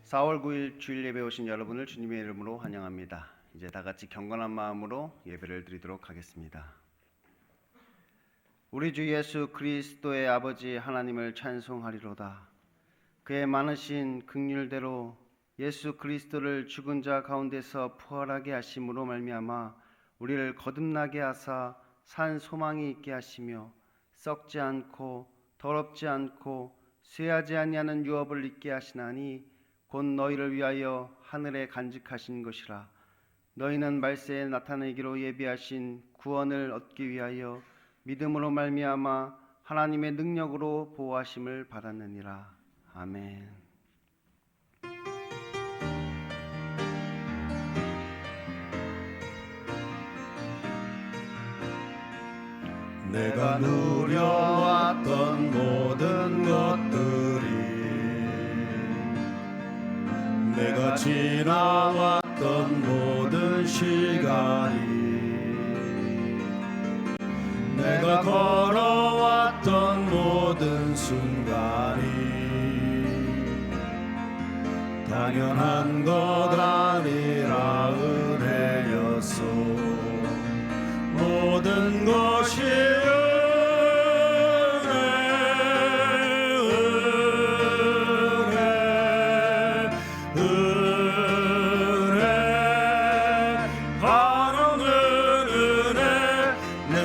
4월 9일 주일 예배 오신 여러분을 주님의 이름으로 환영합니다. 이제 다 같이 경건한 마음으로 예배를 드리도록 하겠습니다. 우리 주 예수 그리스도의 아버지 하나님을 찬송하리로다. 그의 많으신 긍휼대로 예수 그리스도를 죽은 자 가운데서 부활하게 하심으로 말미암아 우리를 거듭나게 하사 산 소망이 있게 하시며 썩지 않고 더럽지 않고 쇠하지 아니하는 유업을 있게 하시나니 곧 너희를 위하여 하늘에 간직하신 것이라. 너희는 말세에 나타내기로 예비하신 구원을 얻기 위하여 믿음으로 말미암아 하나님의 능력으로 보호하심을 받았느니라. 아멘. 내가 누려왔던 모든 것들이, 내가 지나왔던 모든 시간이, 내가 걸어왔던 모든 순간이 당연한 것 아니라 은혜였소. 모든 것이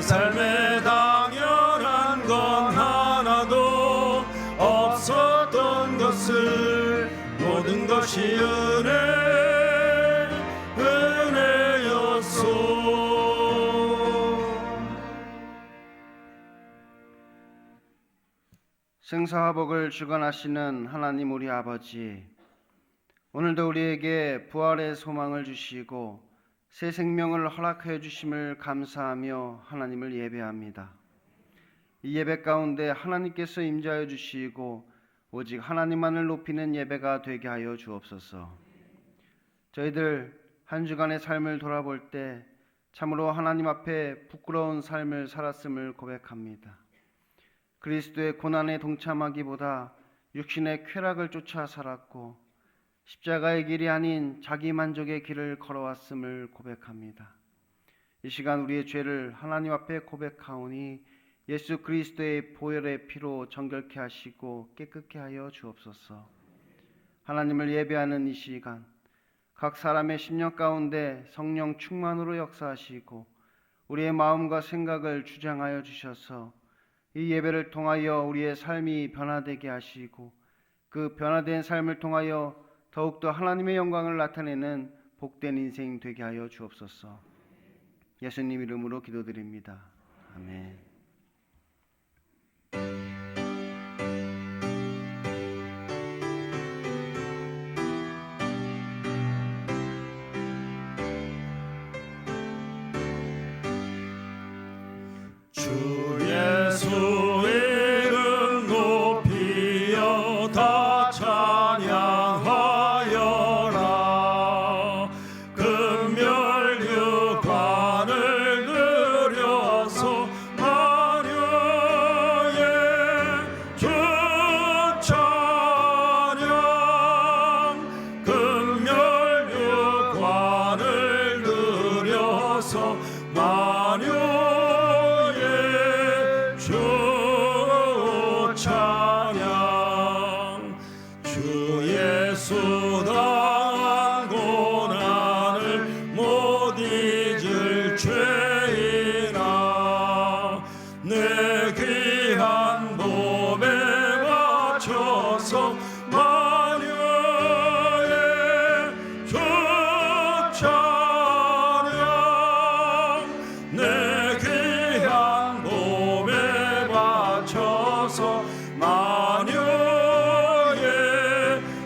삶에 당연한 건 하나도 없었던 것을 모든 것이 은혜였소. 생사화복을 주관하시는 하나님 우리 아버지, 오늘도 우리에게 부활의 소망을 주시고 새 생명을 허락하여 주심을 감사하며 하나님을 예배합니다. 이 예배 가운데 하나님께서 임재하여 주시고 오직 하나님만을 높이는 예배가 되게 하여 주옵소서. 저희들 한 주간의 삶을 돌아볼 때 참으로 하나님 앞에 부끄러운 삶을 살았음을 고백합니다. 그리스도의 고난에 동참하기보다 육신의 쾌락을 쫓아 살았고 십자가의 길이 아닌 자기 만족의 길을 걸어왔음을 고백합니다. 이 시간 우리의 죄를 하나님 앞에 고백하오니 예수 그리스도의 보혈의 피로 정결케 하시고 깨끗게 하여 주옵소서. 하나님을 예배하는 이 시간 각 사람의 심령 가운데 성령 충만으로 역사하시고 우리의 마음과 생각을 주장하여 주셔서 이 예배를 통하여 우리의 삶이 변화되게 하시고 그 변화된 삶을 통하여 더욱더 하나님의 영광을 나타내는 복된 인생 되게 하여 주옵소서. 예수님 이름으로 기도드립니다. 아멘. 주 예수 이름 높이어 다 찬양하여라. 금멸유관을 누려서 마녀의 주 찬양. 금멸유관을 누려서 마녀의 주 찬양. 주 예수 당한 고난을 못 잊을 죄인아, 내 귀한 몸에 바쳐서 마녀의 주 찬양. 내 귀한 몸에 바쳐서 마녀의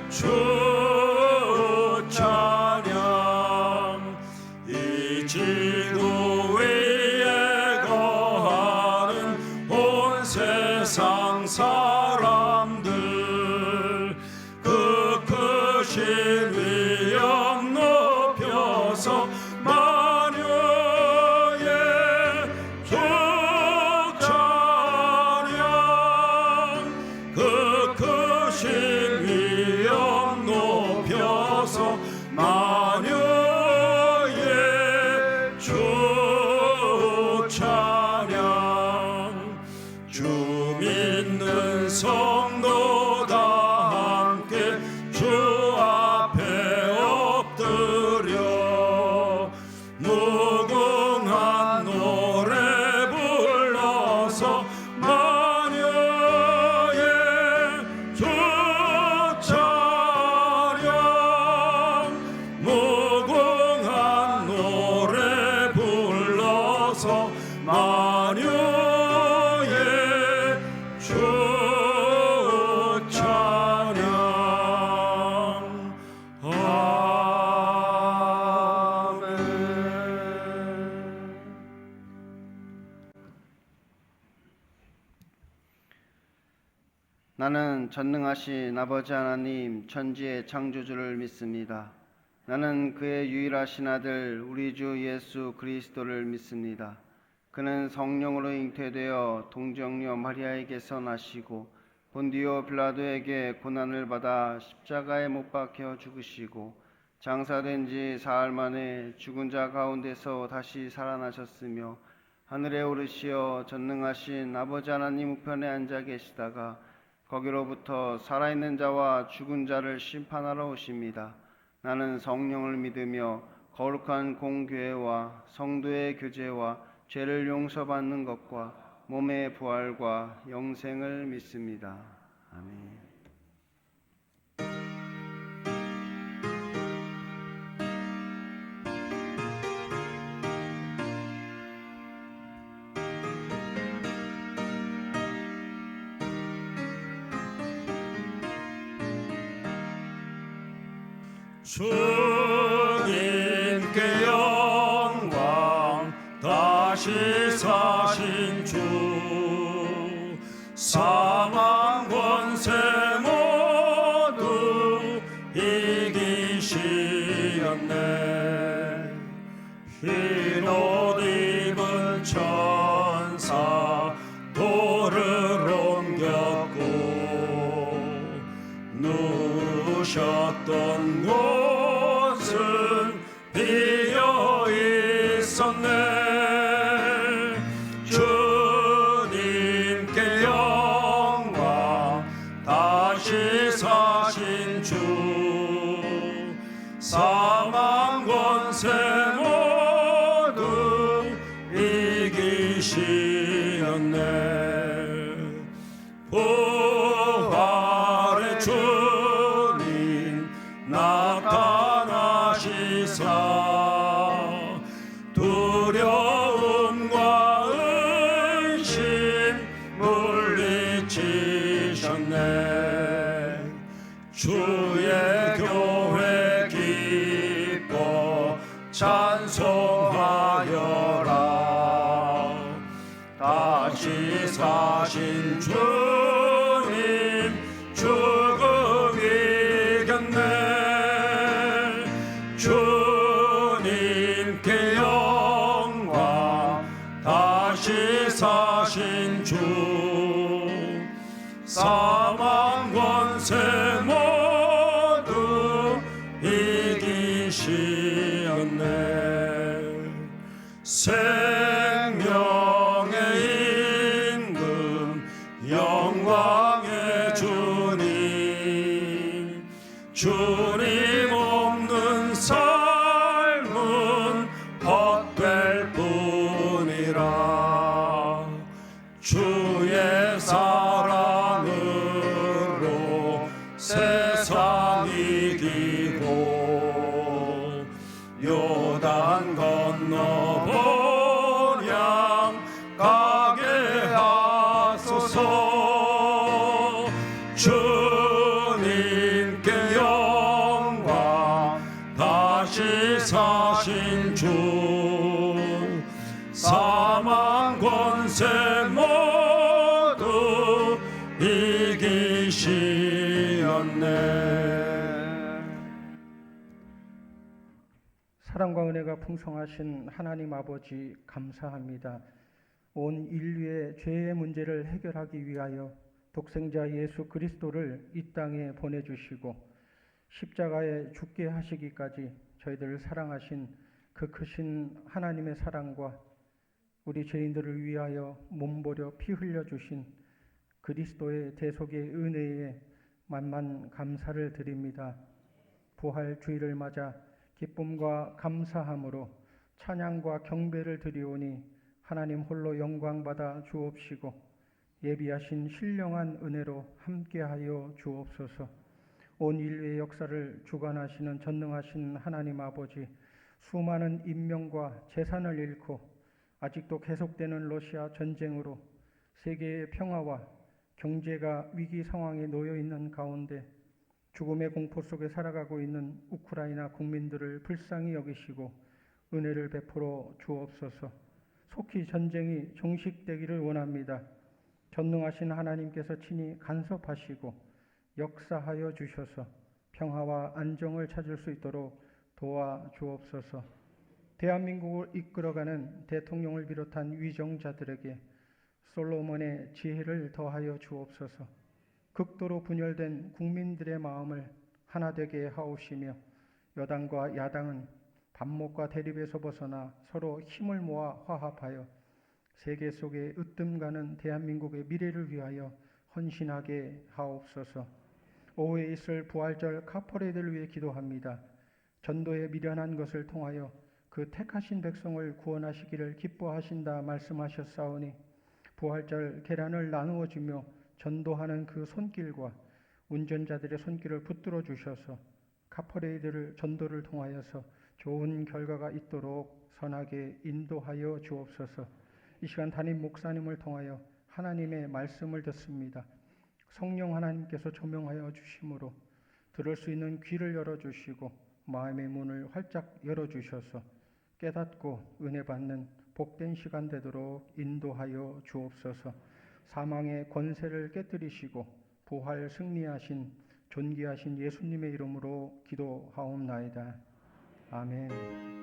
주 찬양. 이 지구 바쳐서 마녀의 주 찬양. 나는 전능하신 아버지 하나님 천지의 창조주를 믿습니다. 나는 그의 유일하신 아들 우리 주 예수 그리스도를 믿습니다. 그는 성령으로 잉태되어 동정녀 마리아에게서 나시고 본디오 빌라도에게 고난을 받아 십자가에 못 박혀 죽으시고 장사된 지 사흘 만에 죽은 자 가운데서 다시 살아나셨으며 하늘에 오르시어 전능하신 아버지 하나님 우편에 앉아 계시다가 거기로부터 살아있는 자와 죽은 자를 심판하러 오십니다. 나는 성령을 믿으며 거룩한 공교회와 성도의 교제와 죄를 용서받는 것과 몸의 부활과 영생을 믿습니다. 아멘. 주님께 영광 다시 사신 주 사망 권세 모두 이기시었네. 흰 옷 입은 천사 돌을 옮겼고 누우셨던 곳은 비어 있었네. 주님께 영광 다시 사신 주 사망 권세 모두 이기시었네. 부활의 주님 나타나시사 두려움과 의심 물리치셨네. 주의 교회 기뻐 찬송하여라. 다시 사신 주님 죽음 이겼네. 주님께 영광 다시 사신 주 사망 권세 모두 이기시었네. 생명의 임금 영광의 주님 주님 없는 삶은 헛될 뿐이라. 주의 사랑으로 세상 이기고 요단 건너 본향 가게 하소서. 주님께 영광 다시 사신 주 사망 권세 모두 이기시었네. 사랑과 은혜가 풍성하신 하나님 아버지 감사합니다. 온 인류의 죄의 문제를 해결하기 위하여 독생자 예수 그리스도를 이 땅에 보내주시고 십자가에 죽게 하시기까지 저희들을 사랑하신 그 크신 하나님의 사랑과 우리 죄인들을 위하여 몸버려 피 흘려주신 그리스도의 대속의 은혜에 만만 감사를 드립니다. 부활 주일을 맞아 기쁨과 감사함으로 찬양과 경배를 드리오니 하나님 홀로 영광받아 주옵시고 예비하신 신령한 은혜로 함께하여 주옵소서. 온 인류의 역사를 주관하시는 전능하신 하나님 아버지, 수많은 인명과 재산을 잃고 아직도 계속되는 러시아 전쟁으로 세계의 평화와 경제가 위기 상황에 놓여 있는 가운데 죽음의 공포 속에 살아가고 있는 우크라이나 국민들을 불쌍히 여기시고 은혜를 베풀어 주옵소서. 속히 전쟁이 종식되기를 원합니다. 전능하신 하나님께서 친히 간섭하시고 역사하여 주셔서 평화와 안정을 찾을 수 있도록 도와 주옵소서. 대한민국을 이끌어가는 대통령을 비롯한 위정자들에게 솔로몬의 지혜를 더하여 주옵소서. 극도로 분열된 국민들의 마음을 하나 되게 하옵시며 여당과 야당은 반목과 대립에서 벗어나 서로 힘을 모아 화합하여 세계 속에 으뜸가는 대한민국의 미래를 위하여 헌신하게 하옵소서. 오후에 있을 부활절 카퍼레이드를 위해 기도합니다. 전도에 미련한 것을 통하여 그 택하신 백성을 구원하시기를 기뻐하신다 말씀하셨사오니 부활절 계란을 나누어 주며 전도하는 그 손길과 운전자들의 손길을 붙들어 주셔서 카퍼레이드를 전도를 통하여서 좋은 결과가 있도록 선하게 인도하여 주옵소서. 이 시간 담임 목사님을 통하여 하나님의 말씀을 듣습니다. 성령 하나님께서 조명하여 주심으로 들을 수 있는 귀를 열어주시고 마음의 문을 활짝 열어주셔서 깨닫고 은혜 받는 복된 시간 되도록 인도하여 주옵소서. 사망의 권세를 깨뜨리시고 부활 승리하신 존귀하신 예수님의 이름으로 기도하옵나이다. 아멘.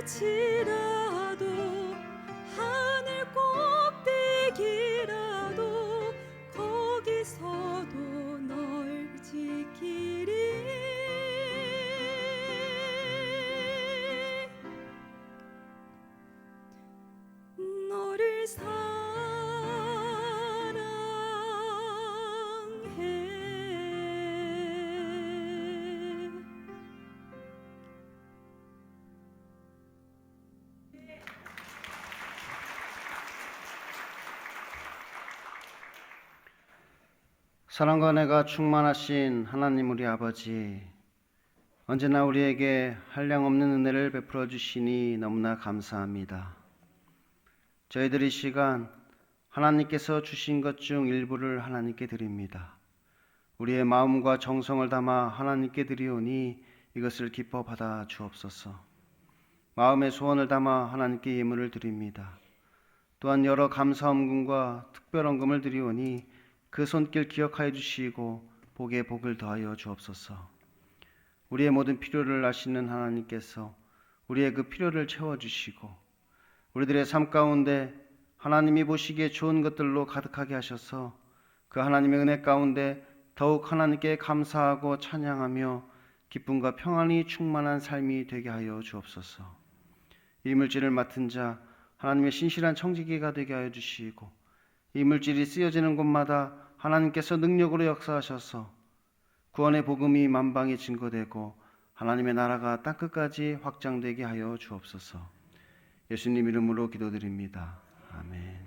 갈지라도 하늘 꼭대기라도 거기서도 널 지키리. 너를 사랑해. 사랑과 은혜가 충만하신 하나님 우리 아버지, 언제나 우리에게 한량없는 은혜를 베풀어 주시니 너무나 감사합니다. 저희들이 이 시간 하나님께서 주신 것 중 일부를 하나님께 드립니다. 우리의 마음과 정성을 담아 하나님께 드리오니 이것을 기뻐 받아 주옵소서. 마음의 소원을 담아 하나님께 예물을 드립니다. 또한 여러 감사헌금과 특별헌금을 드리오니 그 손길 기억하여 주시고 복에 복을 더하여 주옵소서. 우리의 모든 필요를 아시는 하나님께서 우리의 그 필요를 채워주시고 우리들의 삶 가운데 하나님이 보시기에 좋은 것들로 가득하게 하셔서 그 하나님의 은혜 가운데 더욱 하나님께 감사하고 찬양하며 기쁨과 평안이 충만한 삶이 되게 하여 주옵소서. 이 물질을 맡은 자 하나님의 신실한 청지기가 되게 하여 주시고 이 물질이 쓰여지는 곳마다 하나님께서 능력으로 역사하셔서 구원의 복음이 만방에 증거되고 하나님의 나라가 땅끝까지 확장되게 하여 주옵소서. 예수님 이름으로 기도드립니다. 아멘.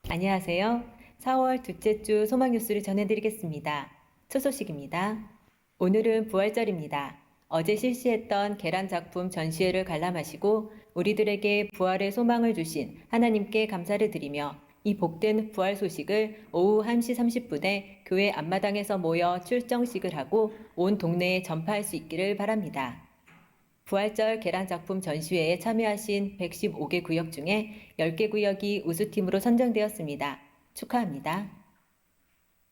안녕하세요. 4월 둘째 주 소망 뉴스를 전해드리겠습니다. 첫 소식입니다. 오늘은 부활절입니다. 어제 실시했던 계란 작품 전시회를 관람하시고 우리들에게 부활의 소망을 주신 하나님께 감사를 드리며 이 복된 부활 소식을 오후 1시 30분에 교회 앞마당에서 모여 출정식을 하고 온 동네에 전파할 수 있기를 바랍니다. 부활절 계란 작품 전시회에 참여하신 115개 구역 중에 10개 구역이 우수팀으로 선정되었습니다. 축하합니다.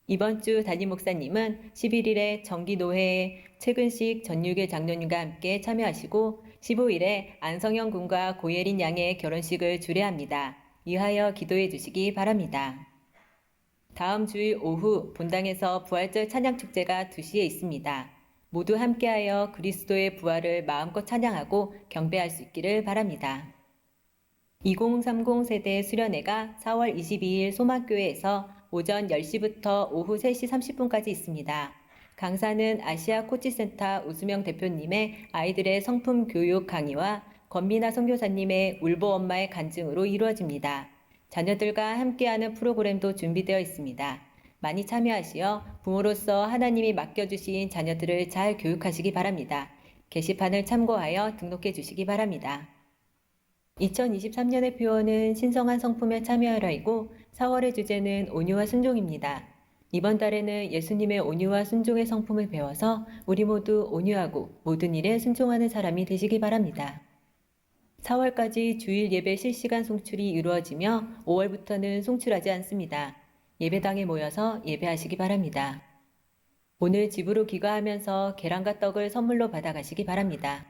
이번 주 담임 목사님은 11일에 정기노회에 최근식 전유길 장로님과 함께 참여하시고 15일에 안성현 군과 고예린 양의 결혼식을 주례합니다. 이하여 기도해 주시기 바랍니다. 다음 주일 오후 본당에서 부활절 찬양축제가 2시에 있습니다. 모두 함께하여 그리스도의 부활을 마음껏 찬양하고 경배할 수 있기를 바랍니다. 2030 세대 수련회가 4월 22일 소망교회에서 오전 10시부터 오후 3시 30분까지 있습니다. 강사는 아시아 코치센터 우수명 대표님의 아이들의 성품 교육 강의와 권미나 선교사님의 울보 엄마의 간증으로 이루어집니다. 자녀들과 함께하는 프로그램도 준비되어 있습니다. 많이 참여하시어 부모로서 하나님이 맡겨주신 자녀들을 잘 교육하시기 바랍니다. 게시판을 참고하여 등록해 주시기 바랍니다. 2023년의 표어는 신성한 성품에 참여하라이고 4월의 주제는 온유와 순종입니다. 이번 달에는 예수님의 온유와 순종의 성품을 배워서 우리 모두 온유하고 모든 일에 순종하는 사람이 되시기 바랍니다. 4월까지 주일 예배 실시간 송출이 이루어지며 5월부터는 송출하지 않습니다. 예배당에 모여서 예배하시기 바랍니다. 오늘 집으로 귀가하면서 계란과 떡을 선물로 받아가시기 바랍니다.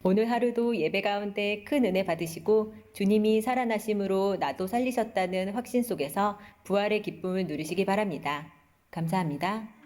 오늘 하루도 예배 가운데 큰 은혜 받으시고 주님이 살아나심으로 나도 살리셨다는 확신 속에서 부활의 기쁨을 누리시기 바랍니다. 감사합니다.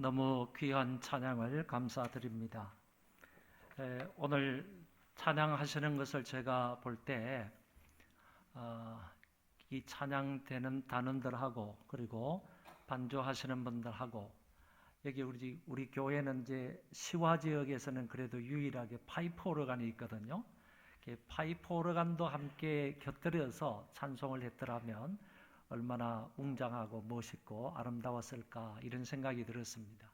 너무 귀한 찬양을 감사드립니다. 오늘 찬양하시는 것을 제가 볼 때 이 찬양되는 단원들하고 그리고 반주하시는 분들하고 여기 우리 교회는 이제 시화 지역에서는 그래도 유일하게 파이프 오르간이 있거든요. 파이프 오르간도 함께 곁들여서 찬송을 했더라면 얼마나 웅장하고 멋있고 아름다웠을까 이런 생각이 들었습니다.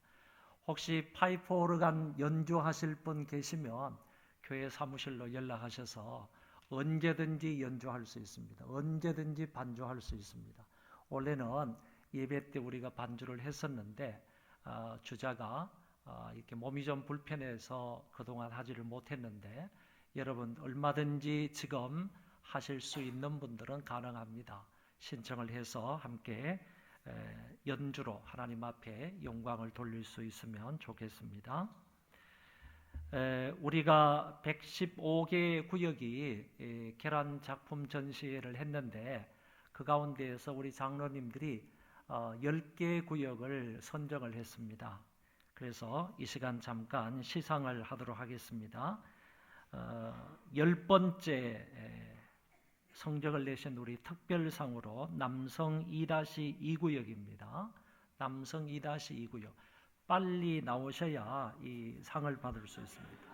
혹시 파이프 오르간 연주하실 분 계시면 교회 사무실로 연락하셔서 언제든지 연주할 수 있습니다. 언제든지 반주할 수 있습니다. 원래는 예배 때 우리가 반주를 했었는데 주자가 이렇게 몸이 좀 불편해서 그동안 하지를 못했는데 여러분 얼마든지 지금 하실 수 있는 분들은 가능합니다. 신청을 해서 함께 연주로 하나님 앞에 영광을 돌릴 수 있으면 좋겠습니다. 우리가 115개 구역이 계란 작품 전시회를 했는데 그 가운데에서 우리 장로님들이 10개 구역을 선정을 했습니다. 그래서 이 시간 잠깐 시상을 하도록 하겠습니다. 10번째 성적을 내신 우리 특별상으로 남성 2-2구역입니다. 남성 2-2구역. 빨리 나오셔야 이 상을 받을 수 있습니다.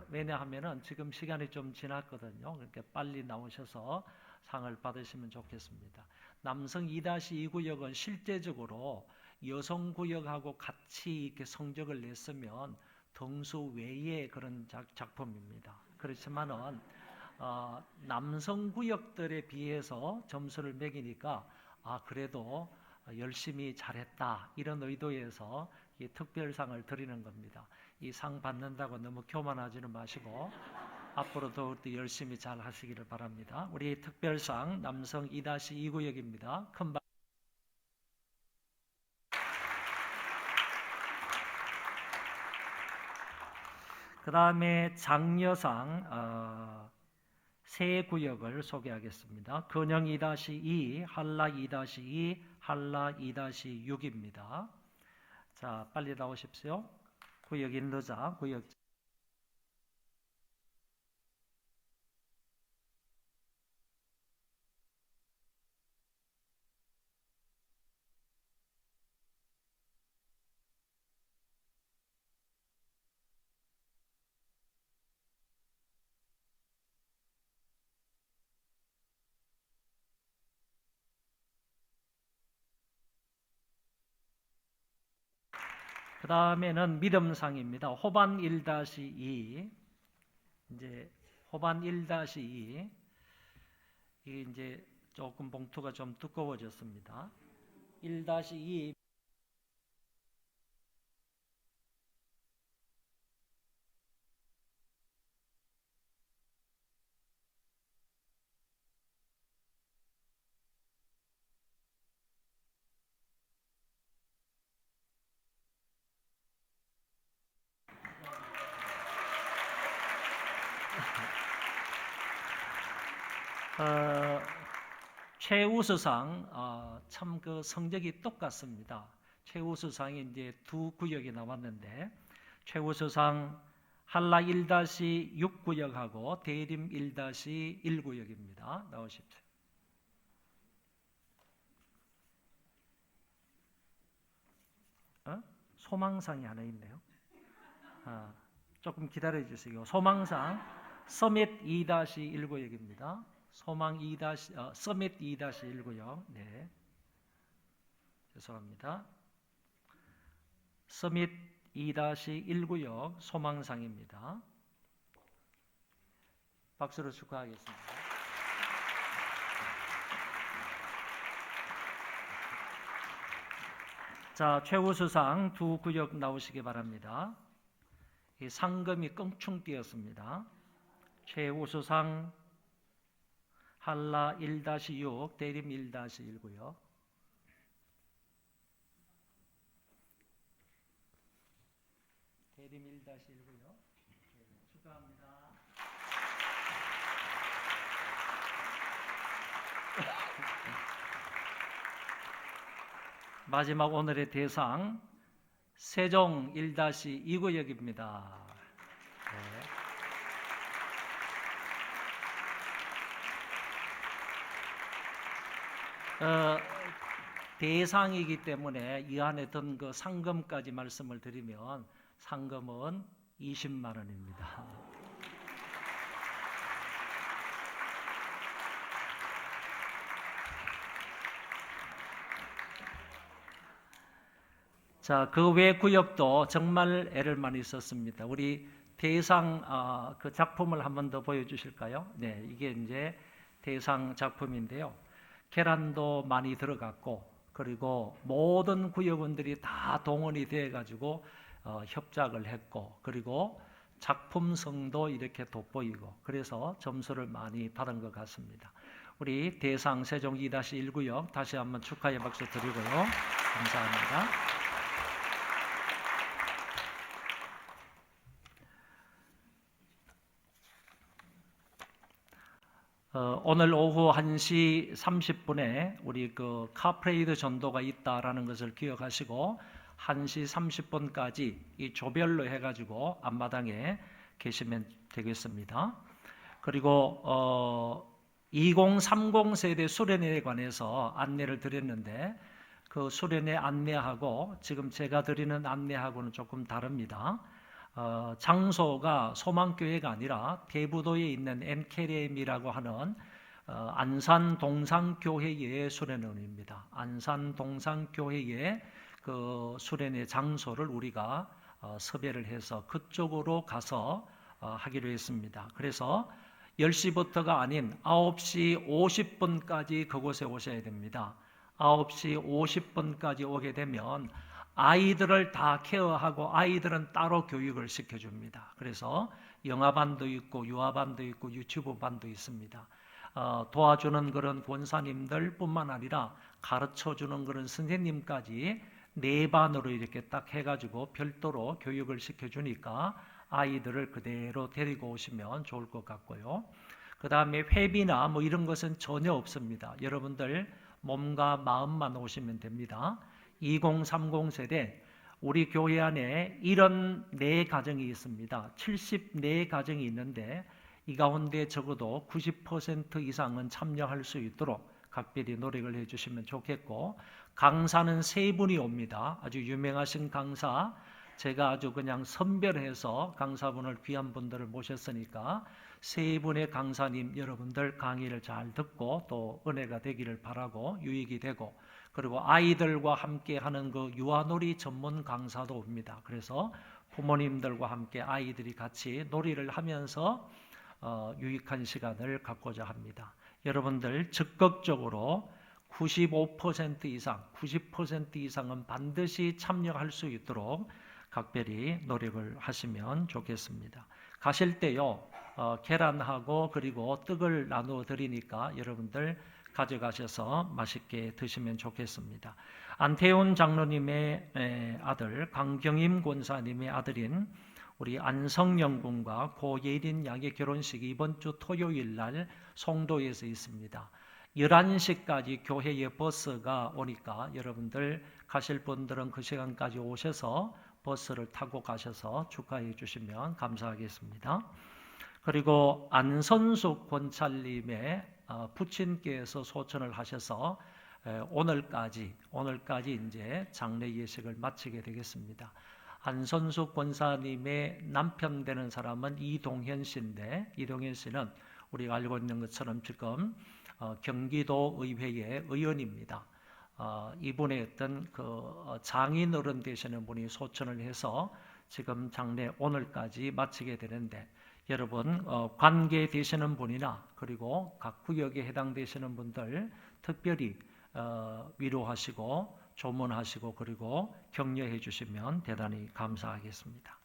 왜냐하면 지금 시간이 좀 지났거든요. 그러니까 빨리 나오셔서 상을 받으시면 좋겠습니다. 남성 2-2구역은 실제적으로 여성구역하고 같이 이렇게 성적을 냈으면 등수 외의 그런 작품입니다. 그렇지만은 남성 구역들에 비해서 점수를 매기니까 그래도 열심히 잘했다 이런 의도에서 이 특별상을 드리는 겁니다. 이 상 받는다고 너무 교만하지는 마시고 앞으로도 열심히 잘 하시기를 바랍니다. 우리 특별상 남성 2-2구역입니다. 큰 박. 그 다음에 장려상 세 구역을 소개하겠습니다. 근영 2-2, 한라 2-2, 한라 2-6입니다. 자, 빨리 나오십시오. 구역 인도자, 구역. 그 다음에는 믿음상입니다. 호반 1-2. 이제 호반 1-2. 이게 이제 조금 봉투가 좀 두꺼워졌습니다. 1-2. 최우수상 참 그 성적이 똑같습니다. 최우수상이 이제 두 구역이 나왔는데 최우수상 한라 1-6구역하고 대림 1-1구역입니다. 나오십시오. 소망상이 하나 있네요. 조금 기다려 주세요. 소망상 서밋 2-19역입니다. 서밋 2-19역. 네. 죄송합니다. 서밋 2-19역 소망상입니다. 박수로 축하하겠습니다. 자, 최우수상 두 구역 나오시기 바랍니다. 이 상금이 껑충 뛰었습니다. 최우수상 한라 1-6, 대림 1-1구역. 대림 1-1구역. 축하합니다. 마지막 오늘의 대상 세종 1-2구역입니다. 네. 대상이기 때문에 이 안에 든 그 상금까지 말씀을 드리면 상금은 20만 원입니다. 자, 그 외 구역도 정말 애를 많이 썼습니다. 우리 대상 그 작품을 한 번 더 보여주실까요? 네, 이게 이제 대상 작품인데요. 계란도 많이 들어갔고, 그리고 모든 구역원들이 다 동원이 돼 가지고 협작을 했고, 그리고 작품성도 이렇게 돋보이고, 그래서 점수를 많이 받은 것 같습니다. 우리 대상 세종 2-1구역 다시 한번 축하의 박수 드리고요. 감사합니다. 오늘 오후 1시 30분에 우리 그 카프레이드 전도가 있다라는 것을 기억하시고 1시 30분까지 이 조별로 해가지고 앞마당에 계시면 되겠습니다. 그리고 2030 세대 수련회에 관해서 안내를 드렸는데 그 수련회 안내하고 지금 제가 드리는 안내하고는 조금 다릅니다. 장소가 소망교회가 아니라 대부도에 있는 NKM이라고 하는 안산 동산교회의 수련원입니다. 안산 동산교회의 그 수련회 장소를 우리가 섭외를 해서 그쪽으로 가서 하기로 했습니다. 그래서 10시부터가 아닌 9시 50분까지 그곳에 오셔야 됩니다. 9시 50분까지 오게 되면 아이들을 다 케어하고 아이들은 따로 교육을 시켜줍니다. 그래서 영화반도 있고 유아반도 있고 유치부반도 있습니다. 도와주는 그런 권사님들 뿐만 아니라 가르쳐주는 그런 선생님까지 4반으로 이렇게 딱 해가지고 별도로 교육을 시켜주니까 아이들을 그대로 데리고 오시면 좋을 것 같고요. 그 다음에 회비나 뭐 이런 것은 전혀 없습니다. 여러분들 몸과 마음만 오시면 됩니다. 2030 세대 우리 교회 안에 이런 4가정이 있습니다. 74가정이 있는데 이 가운데 적어도 90% 이상은 참여할 수 있도록 각별히 노력을 해주시면 좋겠고, 강사는 3분이 옵니다. 아주 유명하신 강사, 제가 아주 그냥 선별해서 강사분을 귀한 분들을 모셨으니까 3분의 강사님 여러분들 강의를 잘 듣고 또 은혜가 되기를 바라고 유익이 되고, 그리고 아이들과 함께 하는 그 유아놀이 전문 강사도 옵니다. 그래서 부모님들과 함께 아이들이 같이 놀이를 하면서 유익한 시간을 갖고자 합니다. 여러분들 적극적으로 95% 이상, 90% 이상은 반드시 참여할 수 있도록 각별히 노력을 하시면 좋겠습니다. 가실 때요, 계란하고 그리고 떡을 나누어 드리니까 여러분들 가져가셔서 맛있게 드시면 좋겠습니다. 안태훈 장로님의 아들, 강경임 권사님의 아들인 우리 안성영 군과 고예린 양의 결혼식이 이번 주 토요일 날 송도에서 있습니다. 11시까지 교회에 버스가 오니까 여러분들 가실 분들은 그 시간까지 오셔서 버스를 타고 가셔서 축하해 주시면 감사하겠습니다. 그리고 안선숙 권찰님의 부친께서 소천을 하셔서 오늘까지 이제 장례 예식을 마치게 되겠습니다. 안선숙 권사님의 남편 되는 사람은 이동현 씨인데, 이동현 씨는 우리가 알고 있는 것처럼 지금 경기도 의회의 의원입니다. 이분의 어떤 장인 어른 되시는 분이 소천을 해서 지금 장례 오늘까지 마치게 되는데, 여러분 관계 되시는 분이나 그리고 각 구역에 해당되시는 분들 특별히 위로하시고 조문하시고 그리고 격려해 주시면 대단히 감사하겠습니다.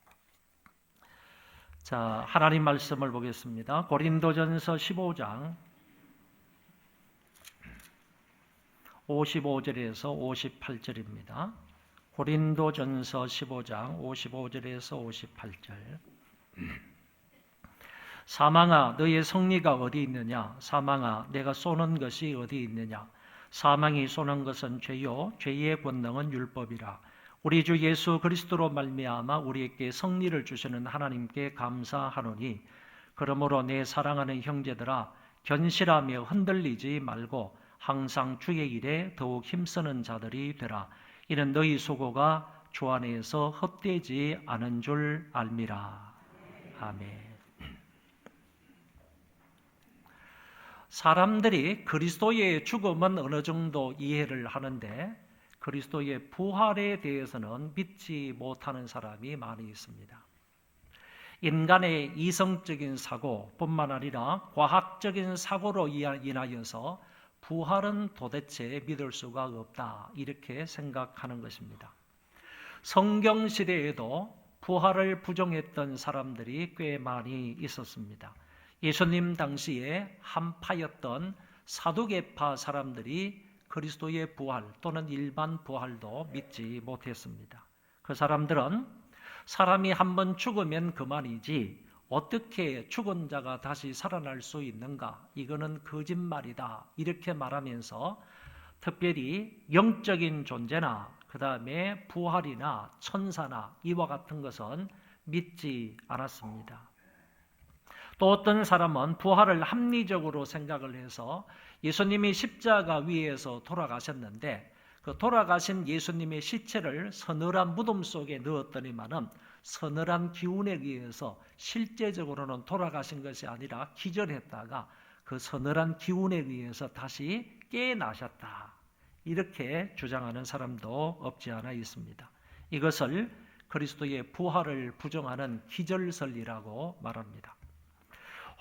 자, 하나님 말씀을 보겠습니다. 고린도전서 15장 55절에서 58절입니다. 고린도전서 15장 55절에서 58절. 사망아, 너의 승리가 어디 있느냐? 사망아, 내가 쏘는 것이 어디 있느냐? 사망이 쏘는 것은 죄요, 죄의 권능은 율법이라. 우리 주 예수 그리스도로 말미암아 우리에게 승리를 주시는 하나님께 감사하노니, 그러므로 내 사랑하는 형제들아, 견실하며 흔들리지 말고 항상 주의 일에 더욱 힘쓰는 자들이 되라. 이는 너희 수고가 주 안에서 헛되지 않은 줄 알미라. 아멘. 사람들이 그리스도의 죽음은 어느 정도 이해를 하는데 그리스도의 부활에 대해서는 믿지 못하는 사람이 많이 있습니다. 인간의 이성적인 사고뿐만 아니라 과학적인 사고로 인하여서 부활은 도대체 믿을 수가 없다, 이렇게 생각하는 것입니다. 성경 시대에도 부활을 부정했던 사람들이 꽤 많이 있었습니다. 예수님 당시에 한파였던 사두개파 사람들이 그리스도의 부활 또는 일반 부활도 믿지 못했습니다. 그 사람들은 사람이 한번 죽으면 그만이지 어떻게 죽은 자가 다시 살아날 수 있는가? 이거는 거짓말이다, 이렇게 말하면서 특별히 영적인 존재나 그 다음에 부활이나 천사나 이와 같은 것은 믿지 않았습니다. 또 어떤 사람은 부활을 합리적으로 생각을 해서 예수님이 십자가 위에서 돌아가셨는데 그 돌아가신 예수님의 시체를 서늘한 무덤 속에 넣었더니만은 서늘한 기운에 의해서 실제적으로는 돌아가신 것이 아니라 기절했다가 그 서늘한 기운에 의해서 다시 깨어나셨다, 이렇게 주장하는 사람도 없지 않아 있습니다. 이것을 그리스도의 부활을 부정하는 기절설이라고 말합니다.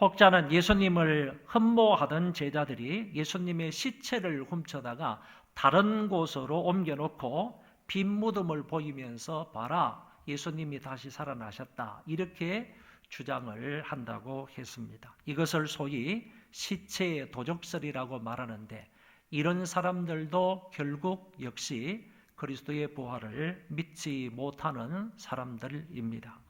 혹자는 예수님을 흠모하던 제자들이 예수님의 시체를 훔쳐다가 다른 곳으로 옮겨놓고 빈 무덤을 보이면서 봐라, 예수님이 다시 살아나셨다, 이렇게 주장을 한다고 했습니다. 이것을 소위 시체의 도적설이라고 말하는데 이런 사람들도 결국 역시 그리스도의 부활을 믿지 못하는 사람들입니다.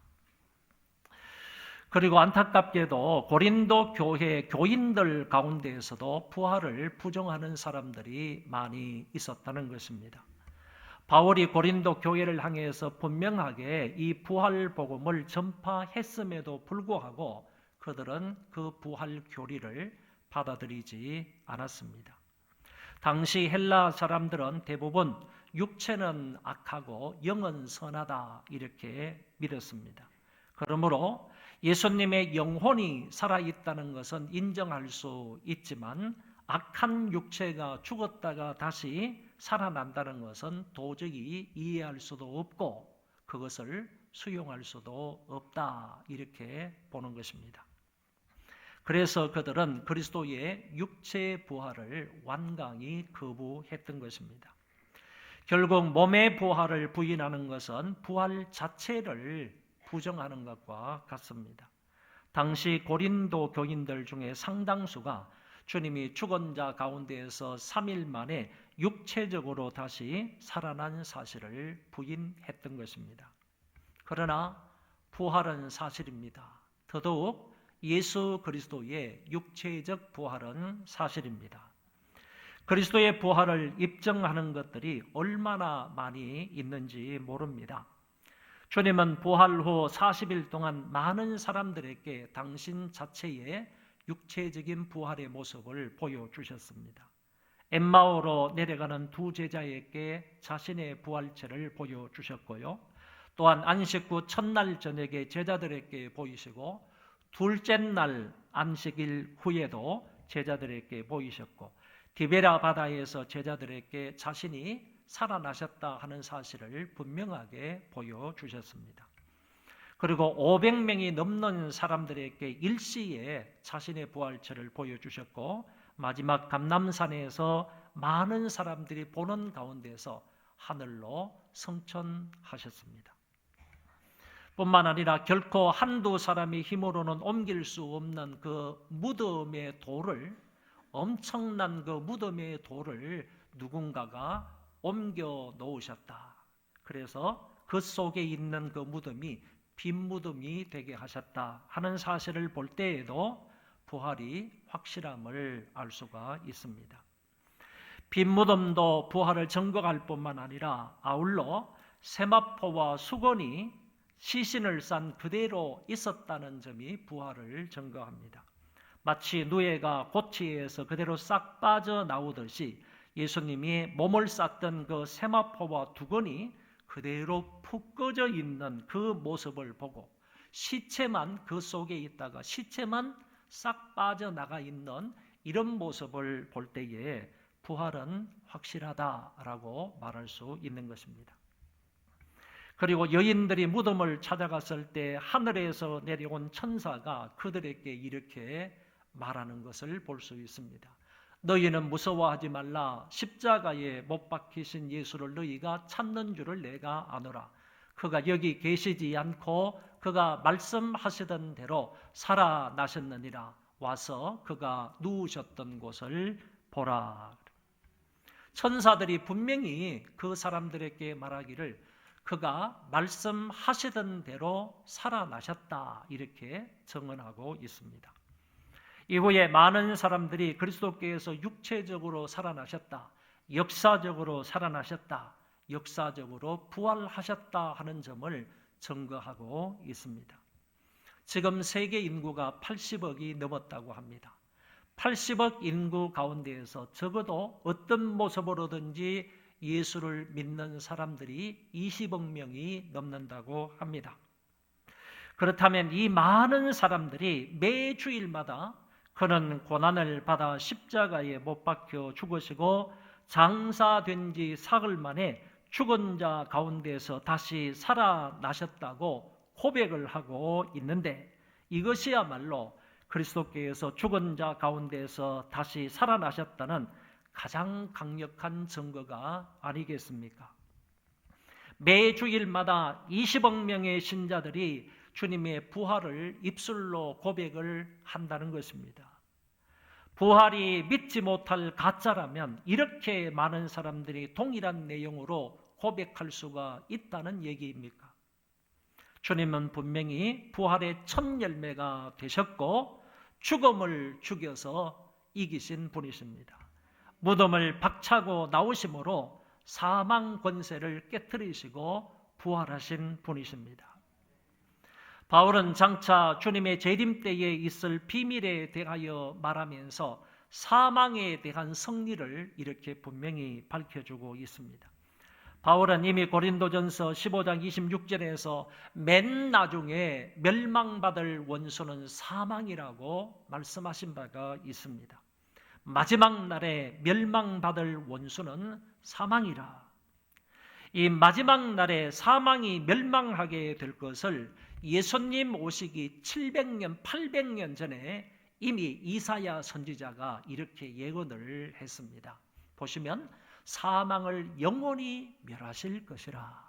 그리고 안타깝게도 고린도 교회 교인들 가운데에서도 부활을 부정하는 사람들이 많이 있었다는 것입니다. 바울이 고린도 교회를 향해서 분명하게 이 부활 복음을 전파했음에도 불구하고 그들은 그 부활 교리를 받아들이지 않았습니다. 당시 헬라 사람들은 대부분 육체는 악하고 영은 선하다, 이렇게 믿었습니다. 그러므로 예수님의 영혼이 살아있다는 것은 인정할 수 있지만 악한 육체가 죽었다가 다시 살아난다는 것은 도저히 이해할 수도 없고 그것을 수용할 수도 없다, 이렇게 보는 것입니다. 그래서 그들은 그리스도의 육체의 부활을 완강히 거부했던 것입니다. 결국 몸의 부활을 부인하는 것은 부활 자체를 부정하는 것과 같습니다. 당시 고린도 교인들 중에 상당수가 주님이 죽은 자 가운데에서 3일 만에 육체적으로 다시 살아난 사실을 부인했던 것입니다. 그러나 부활은 사실입니다. 더더욱 예수 그리스도의 육체적 부활은 사실입니다. 그리스도의 부활을 입증하는 것들이 얼마나 많이 있는지 모릅니다. 주님은 부활 후 40일 동안 많은 사람들에게 당신 자체의 육체적인 부활의 모습을 보여주셨습니다. 엠마오로 내려가는 두 제자에게 자신의 부활체를 보여주셨고요. 또한 안식 후 첫날 저녁에 제자들에게 보이시고 둘째 날 안식일 후에도 제자들에게 보이셨고 디베라 바다에서 제자들에게 자신이 살아나셨다 하는 사실을 분명하게 보여주셨습니다. 그리고 500명이 넘는 사람들에게 일시에 자신의 부활체를 보여주셨고 마지막 감람산에서 많은 사람들이 보는 가운데서 하늘로 승천하셨습니다. 뿐만 아니라 결코 한두 사람의 힘으로는 옮길 수 없는 그 무덤의 돌을, 엄청난 그 무덤의 돌을 누군가가 옮겨 놓으셨다. 그래서 그 속에 있는 그 무덤이 빈 무덤이 되게 하셨다 하는 사실을 볼 때에도 부활이 확실함을 알 수가 있습니다. 빈 무덤도 부활을 증거할 뿐만 아니라 아울러 세마포와 수건이 시신을 싼 그대로 있었다는 점이 부활을 증거합니다. 마치 누에가 고치에서 그대로 싹 빠져나오듯이 예수님이 몸을 쌌던 그 세마포와 두건이 그대로 푹 꺼져 있는 그 모습을 보고 시체만 그 속에 있다가 시체만 싹 빠져나가 있는 이런 모습을 볼 때에 부활은 확실하다라고 말할 수 있는 것입니다. 그리고 여인들이 무덤을 찾아갔을 때 하늘에서 내려온 천사가 그들에게 이렇게 말하는 것을 볼 수 있습니다. 너희는 무서워하지 말라. 십자가에 못 박히신 예수를 너희가 찾는 줄을 내가 아노라. 그가 여기 계시지 않고 그가 말씀하시던 대로 살아나셨느니라. 와서 그가 누우셨던 곳을 보라. 천사들이 분명히 그 사람들에게 말하기를 그가 말씀하시던 대로 살아나셨다 이렇게 증언하고 있습니다. 이후에 많은 사람들이 그리스도께서 육체적으로 살아나셨다, 역사적으로 살아나셨다, 역사적으로 부활하셨다 하는 점을 증거하고 있습니다. 지금 세계 인구가 80억이 넘었다고 합니다. 80억 인구 가운데에서 적어도 어떤 모습으로든지 예수를 믿는 사람들이 20억 명이 넘는다고 합니다. 그렇다면 이 많은 사람들이 매 주일마다 그는 고난을 받아 십자가에 못 박혀 죽으시고 장사된 지 사흘 만에 죽은 자 가운데서 다시 살아나셨다고 고백을 하고 있는데 이것이야말로 그리스도께서 죽은 자 가운데서 다시 살아나셨다는 가장 강력한 증거가 아니겠습니까? 매 주일마다 20억 명의 신자들이 주님의 부활을 입술로 고백을 한다는 것입니다. 부활이 믿지 못할 가짜라면 이렇게 많은 사람들이 동일한 내용으로 고백할 수가 있다는 얘기입니까? 주님은 분명히 부활의 첫 열매가 되셨고 죽음을 죽여서 이기신 분이십니다. 무덤을 박차고 나오심으로 사망 권세를 깨뜨리시고 부활하신 분이십니다. 바울은 장차 주님의 재림 때에 있을 비밀에 대하여 말하면서 사망에 대한 승리를 이렇게 분명히 밝혀주고 있습니다. 바울은 이미 고린도전서 15장 26절에서 맨 나중에 멸망받을 원수는 사망이라고 말씀하신 바가 있습니다. 마지막 날에 멸망받을 원수는 사망이라. 이 마지막 날에 사망이 멸망하게 될 것을 예수님 오시기 700년, 800년 전에 이미 이사야 선지자가 이렇게 예언을 했습니다. 보시면 사망을 영원히 멸하실 것이라.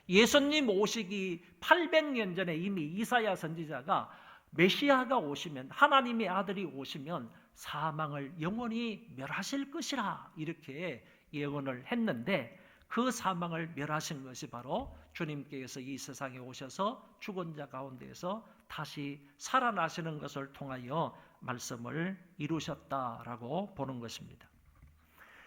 예수님 오시기 800년 전에 이미 이사야 선지자가 메시아가 오시면, 하나님의 아들이 오시면 사망을 영원히 멸하실 것이라 이렇게 예언을 했는데 그 사망을 멸하신 것이 바로 주님께서 이 세상에 오셔서 죽은 자 가운데서 다시 살아나시는 것을 통하여 말씀을 이루셨다라고 보는 것입니다.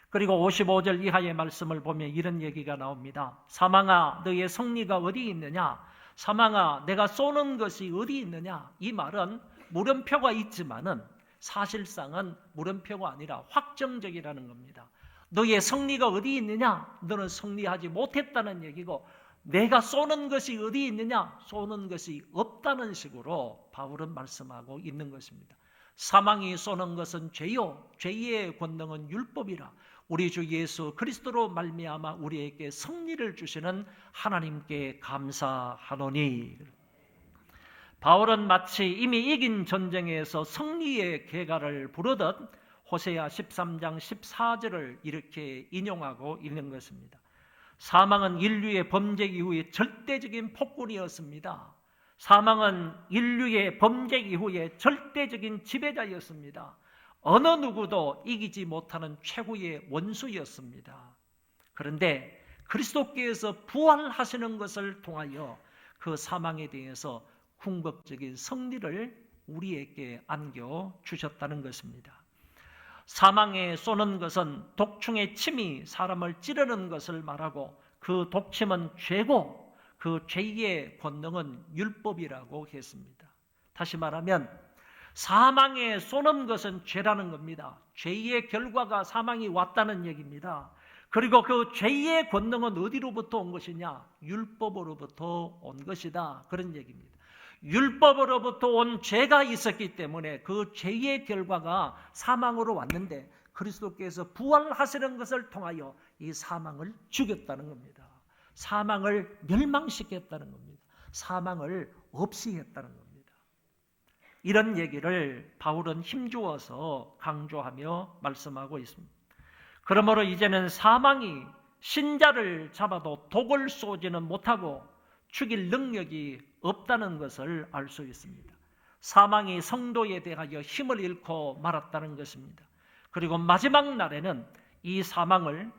그리고 55절 이하의 말씀을 보면 이런 얘기가 나옵니다. 사망아 너의 승리가 어디 있느냐? 사망아 내가 쏘는 것이 어디 있느냐? 이 말은 물음표가 있지만은 사실상은 물음표가 아니라 확정적이라는 겁니다. 너의 승리가 어디 있느냐? 너는 승리하지 못했다는 얘기고 내가 쏘는 것이 어디 있느냐? 쏘는 것이 없다는 식으로 바울은 말씀하고 있는 것입니다. 사망이 쏘는 것은 죄요, 죄의 권능은 율법이라. 우리 주 예수 그리스도로 말미암아 우리에게 승리를 주시는 하나님께 감사하노니. 바울은 마치 이미 이긴 전쟁에서 승리의 계가를 부르듯 호세아 13장 14절을 이렇게 인용하고 있는 것입니다. 사망은 인류의 범죄 이후의 절대적인 폭군이었습니다. 사망은 인류의 범죄 이후의 절대적인 지배자였습니다. 어느 누구도 이기지 못하는 최고의 원수였습니다. 그런데 그리스도께서 부활하시는 것을 통하여 그 사망에 대해서 궁극적인 승리를 우리에게 안겨주셨다는 것입니다. 사망에 쏘는 것은 독충의 침이 사람을 찌르는 것을 말하고 그 독침은 죄고 그 죄의 권능은 율법이라고 했습니다. 다시 말하면 사망에 쏘는 것은 죄라는 겁니다. 죄의 결과가 사망이 왔다는 얘기입니다. 그리고 그 죄의 권능은 어디로부터 온 것이냐? 율법으로부터 온 것이다. 그런 얘기입니다. 율법으로부터 온 죄가 있었기 때문에 그 죄의 결과가 사망으로 왔는데 그리스도께서 부활하시는 것을 통하여 이 사망을 죽였다는 겁니다. 사망을 멸망시켰다는 겁니다. 사망을 없이 했다는 겁니다. 이런 얘기를 바울은 힘주어서 강조하며 말씀하고 있습니다. 그러므로 이제는 사망이 신자를 잡아도 독을 쏘지는 못하고 죽일 능력이 없다는 것을 알 수 있습니다. 사망이 성도에 대하여 힘을 잃고 말았다는 것입니다. 그리고 마지막 날에는 이 사망을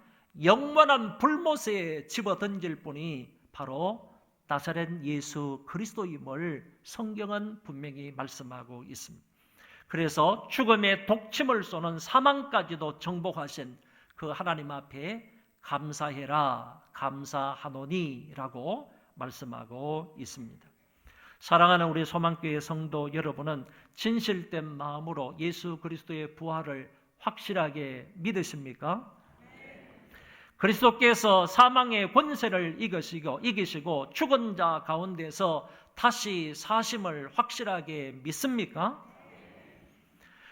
영원한 불못에 집어던질 분이 바로 나사렛 예수 그리스도임을 성경은 분명히 말씀하고 있습니다. 그래서 죽음의 독침을 쏘는 사망까지도 정복하신 그 하나님 앞에 감사해라, 감사하노니라고 말씀하고 있습니다. 사랑하는 우리 소망교회 성도 여러분은 진실된 마음으로 예수 그리스도의 부활을 확실하게 믿으십니까? 그리스도께서 사망의 권세를 이기시고 죽은 자 가운데서 다시 사심을 확실하게 믿습니까?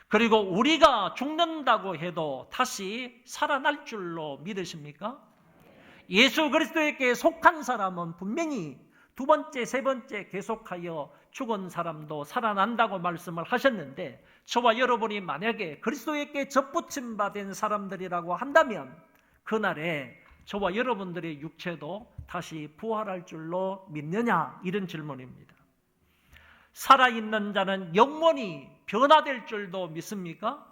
그리고 우리가 죽는다고 해도 다시 살아날 줄로 믿으십니까? 예수 그리스도에게 속한 사람은 분명히 두 번째, 세 번째 계속하여 죽은 사람도 살아난다고 말씀을 하셨는데 저와 여러분이 만약에 그리스도에게 접붙임 받은 사람들이라고 한다면 그날에 저와 여러분들의 육체도 다시 부활할 줄로 믿느냐? 이런 질문입니다. 살아있는 자는 영원히 변화될 줄도 믿습니까?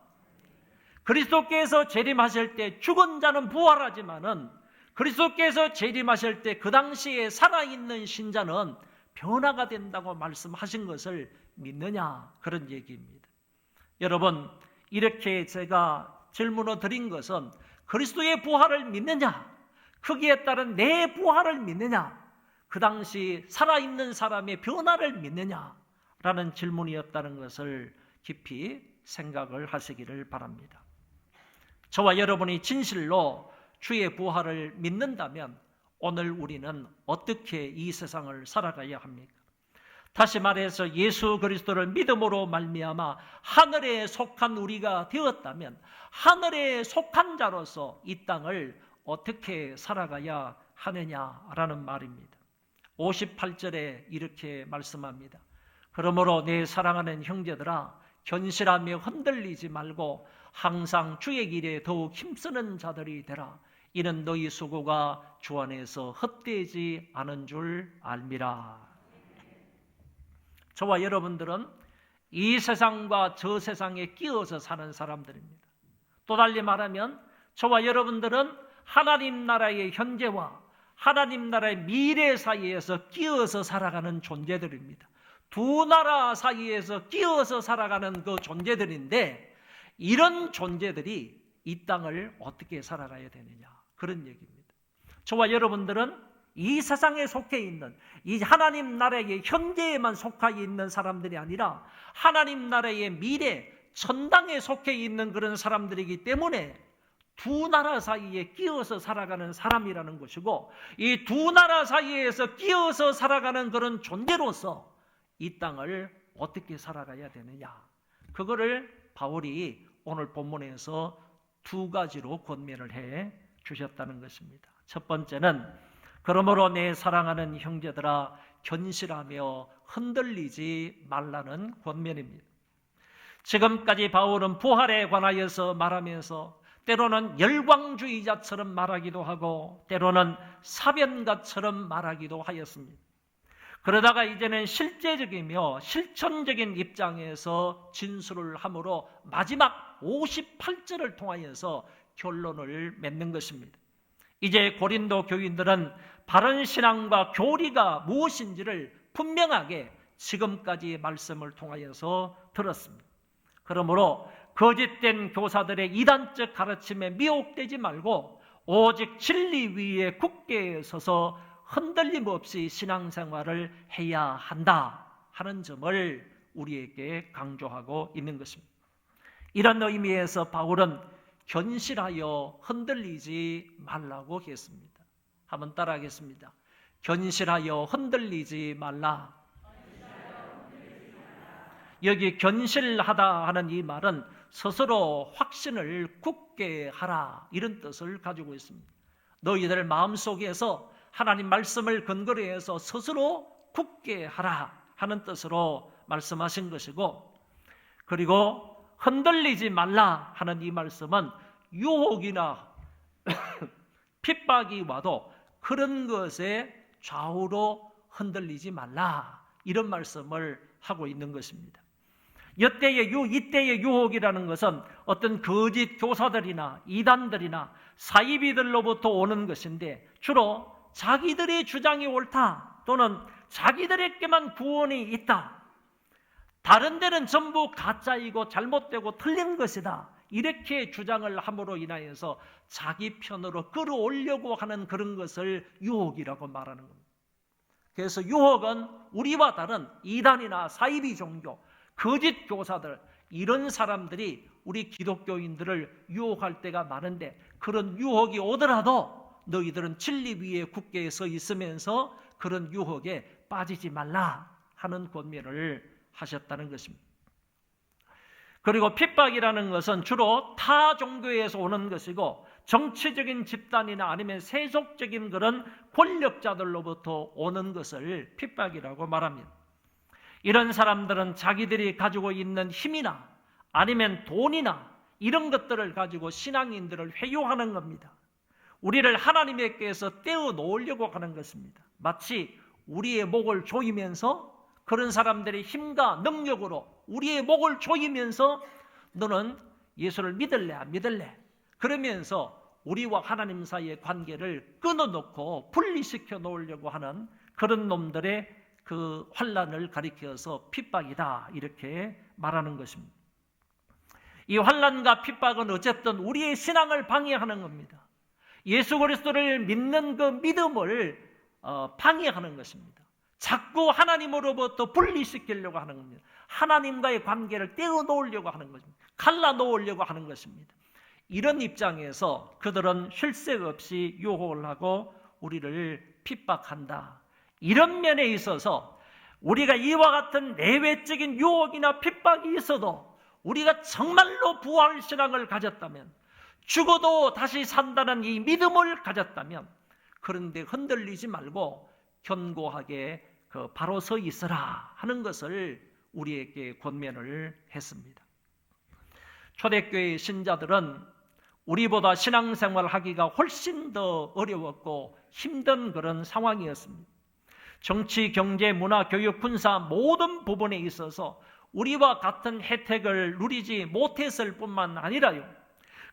그리스도께서 재림하실 때 죽은 자는 부활하지만은 그리스도께서 재림하실 때 그 당시에 살아있는 신자는 변화가 된다고 말씀하신 것을 믿느냐? 그런 얘기입니다. 여러분, 이렇게 제가 질문을 드린 것은 그리스도의 부활을 믿느냐? 거기에 따른 내 부활을 믿느냐? 그 당시 살아있는 사람의 변화를 믿느냐? 라는 질문이었다는 것을 깊이 생각을 하시기를 바랍니다. 저와 여러분이 진실로 주의 부활을 믿는다면 오늘 우리는 어떻게 이 세상을 살아가야 합니까? 다시 말해서 예수 그리스도를 믿음으로 말미암아 하늘에 속한 우리가 되었다면 하늘에 속한 자로서 이 땅을 어떻게 살아가야 하느냐라는 말입니다. 58절에 이렇게 말씀합니다. 그러므로 내 사랑하는 형제들아 견실하며 흔들리지 말고 항상 주의 길에 더욱 힘쓰는 자들이 되라. 이는 너희 수고가 주 안에서 헛되지 않은 줄 알미라. 저와 여러분들은 이 세상과 저 세상에 끼어서 사는 사람들입니다. 또 달리 말하면 저와 여러분들은 하나님 나라의 현재와 하나님 나라의 미래 사이에서 끼어서 살아가는 존재들입니다. 두 나라 사이에서 끼어서 살아가는 그 존재들인데 이런 존재들이 이 땅을 어떻게 살아가야 되느냐 그런 얘기입니다. 저와 여러분들은 이 세상에 속해 있는 이 하나님 나라의 현재에만 속해 있는 사람들이 아니라 하나님 나라의 미래 천당에 속해 있는 그런 사람들이기 때문에 두 나라 사이에 끼어서 살아가는 사람이라는 것이고, 이 두 나라 사이에서 끼어서 살아가는 그런 존재로서 이 땅을 어떻게 살아가야 되느냐, 그거를 바울이 오늘 본문에서 두 가지로 권면을 해 주셨다는 것입니다. 첫 번째는 그러므로 내 사랑하는 형제들아 견실하며 흔들리지 말라는 권면입니다. 지금까지 바울은 부활에 관하여서 말하면서 때로는 열광주의자처럼 말하기도 하고 때로는 사변가처럼 말하기도 하였습니다. 그러다가 이제는 실제적이며 실천적인 입장에서 진술을 함으로 마지막 58절을 통하여서 결론을 맺는 것입니다. 이제 고린도 교인들은 바른 신앙과 교리가 무엇인지를 분명하게 지금까지 말씀을 통하여서 들었습니다. 그러므로 거짓된 교사들의 이단적 가르침에 미혹되지 말고 오직 진리 위에 굳게 서서 흔들림 없이 신앙생활을 해야 한다 하는 점을 우리에게 강조하고 있는 것입니다. 이런 의미에서 바울은 견실하여 흔들리지 말라고 했습니다. 한번 따라하겠습니다. 견실하여 흔들리지 말라. 여기 견실하다 하는 이 말은 스스로 확신을 굳게 하라, 이런 뜻을 가지고 있습니다. 너희들 마음속에서 하나님 말씀을 근거로 해서 스스로 굳게 하라 하는 뜻으로 말씀하신 것이고, 그리고 흔들리지 말라 하는 이 말씀은 유혹이나 핍박이 와도 그런 것에 좌우로 흔들리지 말라, 이런 말씀을 하고 있는 것입니다. 이때의 유혹이라는 것은 어떤 거짓 교사들이나 이단들이나 사이비들로부터 오는 것인데, 주로 자기들의 주장이 옳다 또는 자기들에게만 구원이 있다, 다른 데는 전부 가짜이고 잘못되고 틀린 것이다, 이렇게 주장을 함으로 인하여서 자기 편으로 끌어올려고 하는 그런 것을 유혹이라고 말하는 겁니다. 그래서 유혹은 우리와 다른 이단이나 사이비 종교, 거짓 교사들, 이런 사람들이 우리 기독교인들을 유혹할 때가 많은데, 그런 유혹이 오더라도 너희들은 진리 위에 굳게 서 있으면서 그런 유혹에 빠지지 말라 하는 권면을 하셨다는 것입니다. 그리고 핍박이라는 것은 주로 타 종교에서 오는 것이고, 정치적인 집단이나 아니면 세속적인 그런 권력자들로부터 오는 것을 핍박이라고 말합니다. 이런 사람들은 자기들이 가지고 있는 힘이나 아니면 돈이나 이런 것들을 가지고 신앙인들을 회유하는 겁니다. 우리를 하나님께서 떼어 놓으려고 하는 것입니다. 마치 우리의 목을 조이면서, 그런 사람들의 힘과 능력으로 우리의 목을 조이면서 너는 예수를 믿을래 안 믿을래, 그러면서 우리와 하나님 사이의 관계를 끊어놓고 분리시켜 놓으려고 하는 그런 놈들의 그 환난을 가리켜서 핍박이다, 이렇게 말하는 것입니다. 이 환난과 핍박은 어쨌든 우리의 신앙을 방해하는 겁니다. 예수 그리스도를 믿는 그 믿음을 방해하는 것입니다. 자꾸 하나님으로부터 분리시키려고 하는 겁니다. 하나님과의 관계를 떼어놓으려고 하는 것입니다. 갈라놓으려고 하는 것입니다. 이런 입장에서 그들은 쉴 새 없이 유혹을 하고 우리를 핍박한다. 이런 면에 있어서 우리가 이와 같은 내외적인 유혹이나 핍박이 있어도 우리가 정말로 부활신앙을 가졌다면, 죽어도 다시 산다는 이 믿음을 가졌다면, 그런데 흔들리지 말고 견고하게 바로 서 있으라 하는 것을 우리에게 권면을 했습니다. 초대교회 신자들은 우리보다 신앙생활 하기가 훨씬 더 어려웠고 힘든 그런 상황이었습니다. 정치, 경제, 문화, 교육, 군사 모든 부분에 있어서 우리와 같은 혜택을 누리지 못했을 뿐만 아니라요,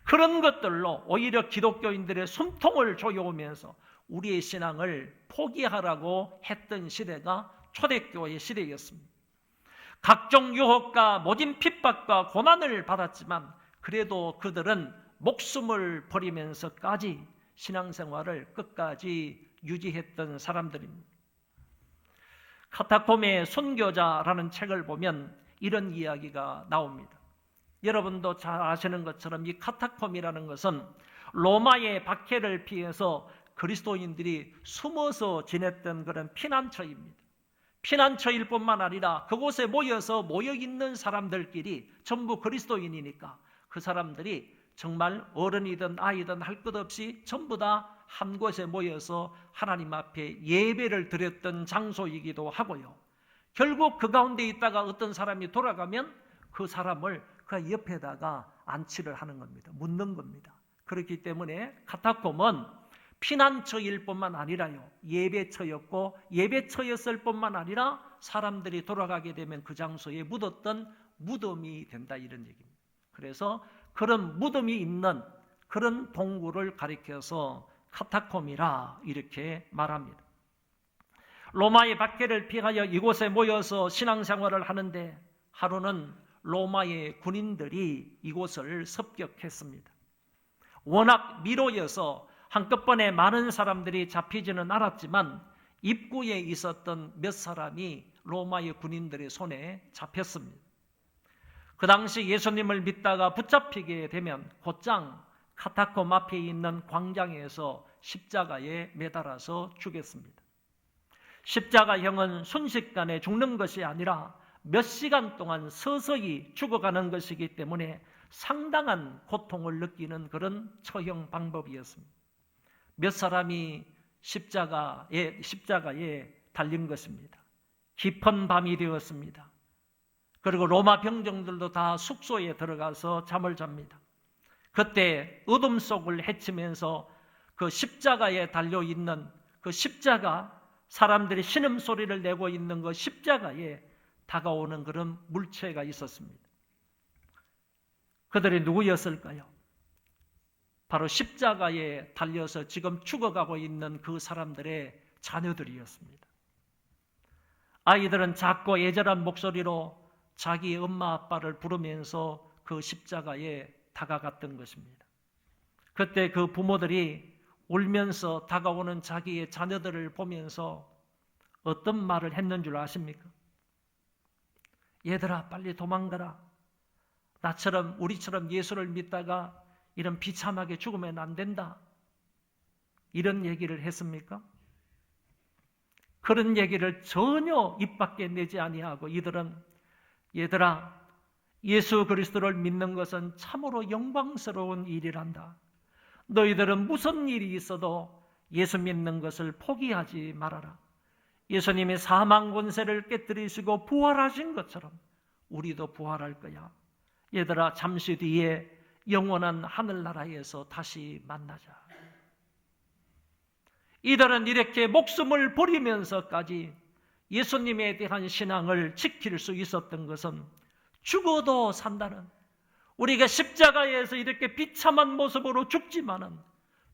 그런 것들로 오히려 기독교인들의 숨통을 조여오면서 우리의 신앙을 포기하라고 했던 시대가 초대교회 시대였습니다. 각종 유혹과 모진 핍박과 고난을 받았지만 그래도 그들은 목숨을 버리면서까지 신앙생활을 끝까지 유지했던 사람들입니다. 카타콤의 순교자라는 책을 보면 이런 이야기가 나옵니다. 여러분도 잘 아시는 것처럼 이 카타콤이라는 것은 로마의 박해를 피해서 그리스도인들이 숨어서 지냈던 그런 피난처입니다. 피난처일 뿐만 아니라 그곳에 모여 있는 사람들끼리 전부 그리스도인이니까 그 사람들이 정말 어른이든 아이든 할 것 없이 전부 다 한 곳에 모여서 하나님 앞에 예배를 드렸던 장소이기도 하고요. 결국 그 가운데 있다가 어떤 사람이 돌아가면 그 사람을 그 옆에다가 안치를 하는 겁니다. 묻는 겁니다. 그렇기 때문에 카타콤은 피난처일 뿐만 아니라요, 예배처였고 예배처였을 뿐만 아니라 사람들이 돌아가게 되면 그 장소에 묻었던 무덤이 된다, 이런 얘기입니다. 그래서 그런 무덤이 있는 그런 동굴을 가리켜서 카타콤이라 이렇게 말합니다. 로마의 박해를 피하여 이곳에 모여서 신앙생활을 하는데 하루는 로마의 군인들이 이곳을 습격했습니다. 워낙 미로여서 한꺼번에 많은 사람들이 잡히지는 않았지만 입구에 있었던 몇 사람이 로마의 군인들의 손에 잡혔습니다. 그 당시 예수님을 믿다가 붙잡히게 되면 곧장 카타콤 앞에 있는 광장에서 십자가에 매달아서 죽였습니다. 십자가형은 순식간에 죽는 것이 아니라 몇 시간 동안 서서히 죽어가는 것이기 때문에 상당한 고통을 느끼는 그런 처형 방법이었습니다. 몇 사람이 십자가에 달린 것입니다. 깊은 밤이 되었습니다. 그리고 로마 병정들도 다 숙소에 들어가서 잠을 잡니다. 그때 어둠 속을 헤치면서 그 십자가에 달려있는 그 십자가, 사람들이 신음소리를 내고 있는 그 십자가에 다가오는 그런 물체가 있었습니다. 그들이 누구였을까요? 바로 십자가에 달려서 지금 죽어가고 있는 그 사람들의 자녀들이었습니다. 아이들은 작고 애절한 목소리로 자기 엄마 아빠를 부르면서 그 십자가에 다가갔던 것입니다. 그때 그 부모들이 울면서 다가오는 자기의 자녀들을 보면서 어떤 말을 했는 줄 아십니까? 얘들아, 빨리 도망가라. 나처럼, 우리처럼 예수를 믿다가 이런 비참하게 죽으면 안 된다. 이런 얘기를 했습니까? 그런 얘기를 전혀 입 밖에 내지 아니하고 이들은, 얘들아, 예수 그리스도를 믿는 것은 참으로 영광스러운 일이란다. 너희들은 무슨 일이 있어도 예수 믿는 것을 포기하지 말아라. 예수님이 사망 권세를 깨뜨리시고 부활하신 것처럼 우리도 부활할 거야. 얘들아, 잠시 뒤에 영원한 하늘나라에서 다시 만나자. 이들은 이렇게 목숨을 버리면서까지 예수님에 대한 신앙을 지킬 수 있었던 것은 죽어도 산다는, 우리가 십자가에서 이렇게 비참한 모습으로 죽지만은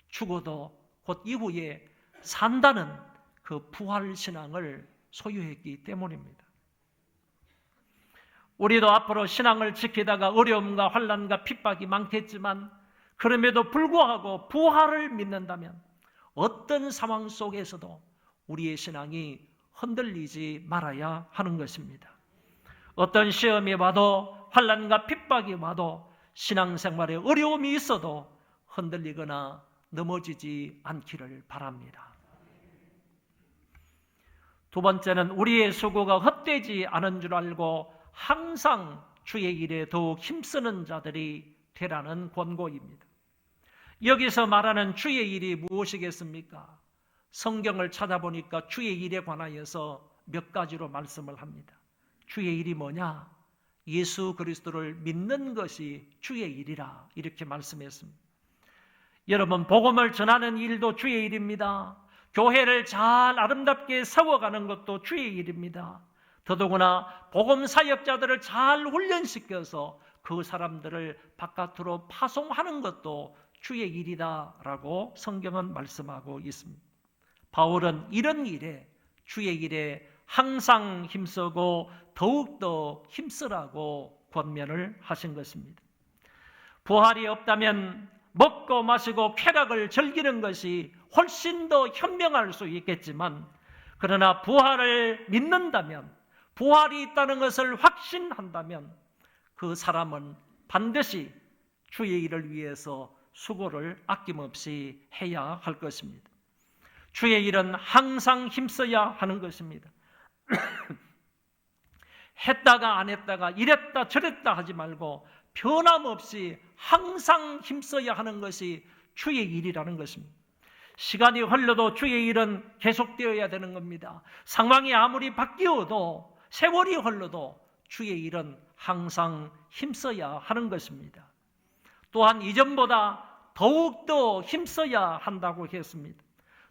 죽어도 곧 이후에 산다는 그 부활신앙을 소유했기 때문입니다. 우리도 앞으로 신앙을 지키다가 어려움과 환난과 핍박이 많겠지만 그럼에도 불구하고 부활을 믿는다면 어떤 상황 속에서도 우리의 신앙이 흔들리지 말아야 하는 것입니다. 어떤 시험이 와도 환난과 핍박이 와도 신앙생활에 어려움이 있어도 흔들리거나 넘어지지 않기를 바랍니다. 두 번째는 우리의 수고가 헛되지 않은 줄 알고 항상 주의 일에 더욱 힘쓰는 자들이 되라는 권고입니다. 여기서 말하는 주의 일이 무엇이겠습니까? 성경을 찾아보니까 주의 일에 관하여서 몇 가지로 말씀을 합니다. 주의 일이 뭐냐? 예수 그리스도를 믿는 것이 주의 일이라 이렇게 말씀했습니다. 여러분, 복음을 전하는 일도 주의 일입니다. 교회를 잘 아름답게 세워가는 것도 주의 일입니다. 더더구나 복음 사역자들을 잘 훈련시켜서 그 사람들을 바깥으로 파송하는 것도 주의 일이다라고 성경은 말씀하고 있습니다. 바울은 이런 일에, 주의 일에 항상 힘쓰고 더욱더 힘쓰라고 권면을 하신 것입니다. 부활이 없다면 먹고 마시고 쾌락을 즐기는 것이 훨씬 더 현명할 수 있겠지만, 그러나 부활을 믿는다면, 부활이 있다는 것을 확신한다면 그 사람은 반드시 주의 일을 위해서 수고를 아낌없이 해야 할 것입니다. 주의 일은 항상 힘써야 하는 것입니다. 했다가 안 했다가 이랬다 저랬다 하지 말고 변함없이 항상 힘써야 하는 것이 주의 일이라는 것입니다. 시간이 흘러도 주의 일은 계속되어야 되는 겁니다. 상황이 아무리 바뀌어도 세월이 흘러도 주의 일은 항상 힘써야 하는 것입니다. 또한 이전보다 더욱더 힘써야 한다고 했습니다.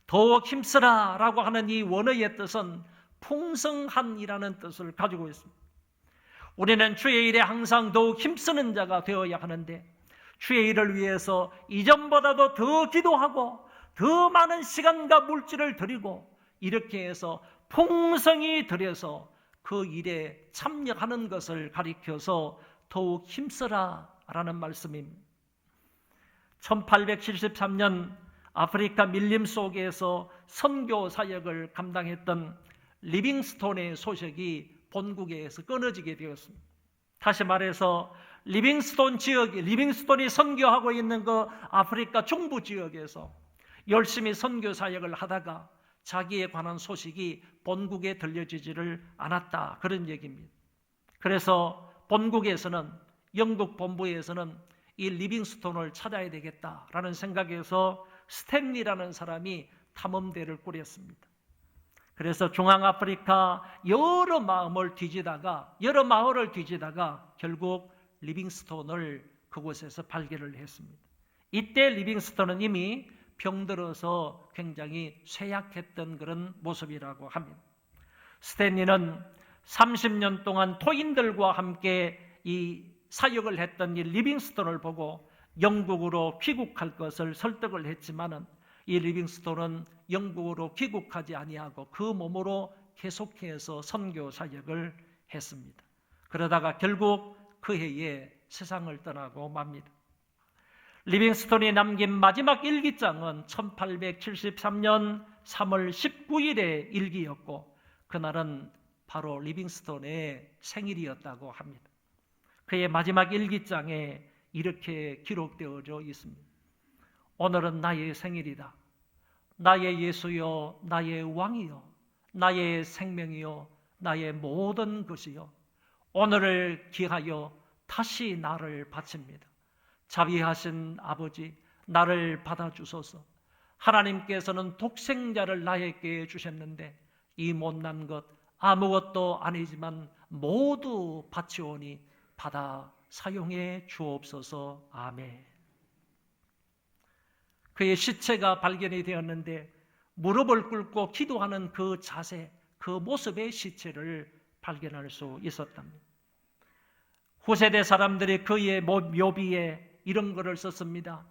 더욱 힘쓰라 라고 하는 이 원어의 뜻은 풍성한이라는 뜻을 가지고 있습니다. 우리는 주의 일에 항상 더욱 힘쓰는 자가 되어야 하는데 주의 일을 위해서 이전보다도 더 기도하고 더 많은 시간과 물질을 드리고 이렇게 해서 풍성히 들여서 그 일에 참여하는 것을 가리켜서 더욱 힘쓰라 라는 말씀입니다. 1873년 아프리카 밀림 속에서 선교 사역을 감당했던 리빙스톤의 소식이 본국에서 끊어지게 되었습니다. 다시 말해서 리빙스톤이 선교하고 있는 그 아프리카 중부 지역에서 열심히 선교 사역을 하다가 자기에 관한 소식이 본국에 들려지지를 않았다, 그런 얘기입니다. 그래서 본국에서는, 영국 본부에서는 이 리빙스톤을 찾아야 되겠다라는 생각에서 스탠리라는 사람이 탐험대를 꾸렸습니다. 그래서 중앙아프리카 여러 마을을 뒤지다가 결국 리빙스톤을 그곳에서 발견을 했습니다. 이때 리빙스톤은 이미 병들어서 굉장히 쇠약했던 그런 모습이라고 합니다. 스탠리는 30년 동안 토인들과 함께 이 사역을 했던 이 리빙스톤을 보고 영국으로 귀국할 것을 설득을 했지만은 이 리빙스톤은 영국으로 귀국하지 아니하고 그 몸으로 계속해서 선교 사역을 했습니다. 그러다가 결국 그 해에 세상을 떠나고 맙니다. 리빙스톤이 남긴 마지막 일기장은 1873년 3월 19일의 일기였고 그날은 바로 리빙스톤의 생일이었다고 합니다. 그의 마지막 일기장에 이렇게 기록되어져 있습니다. 오늘은 나의 생일이다. 나의 예수여, 나의 왕이여, 나의 생명이여, 나의 모든 것이여, 오늘을 기하여 다시 나를 바칩니다. 자비하신 아버지, 나를 받아주소서. 하나님께서는 독생자를 나에게 주셨는데 이 못난 것 아무것도 아니지만 모두 바치오니 받아 사용해 주옵소서. 아멘. 그의 시체가 발견이 되었는데 무릎을 꿇고 기도하는 그 자세, 그 모습의 시체를 발견할 수 있었답니다. 후세대 사람들이 그의 묘비에 이런 글을 썼습니다.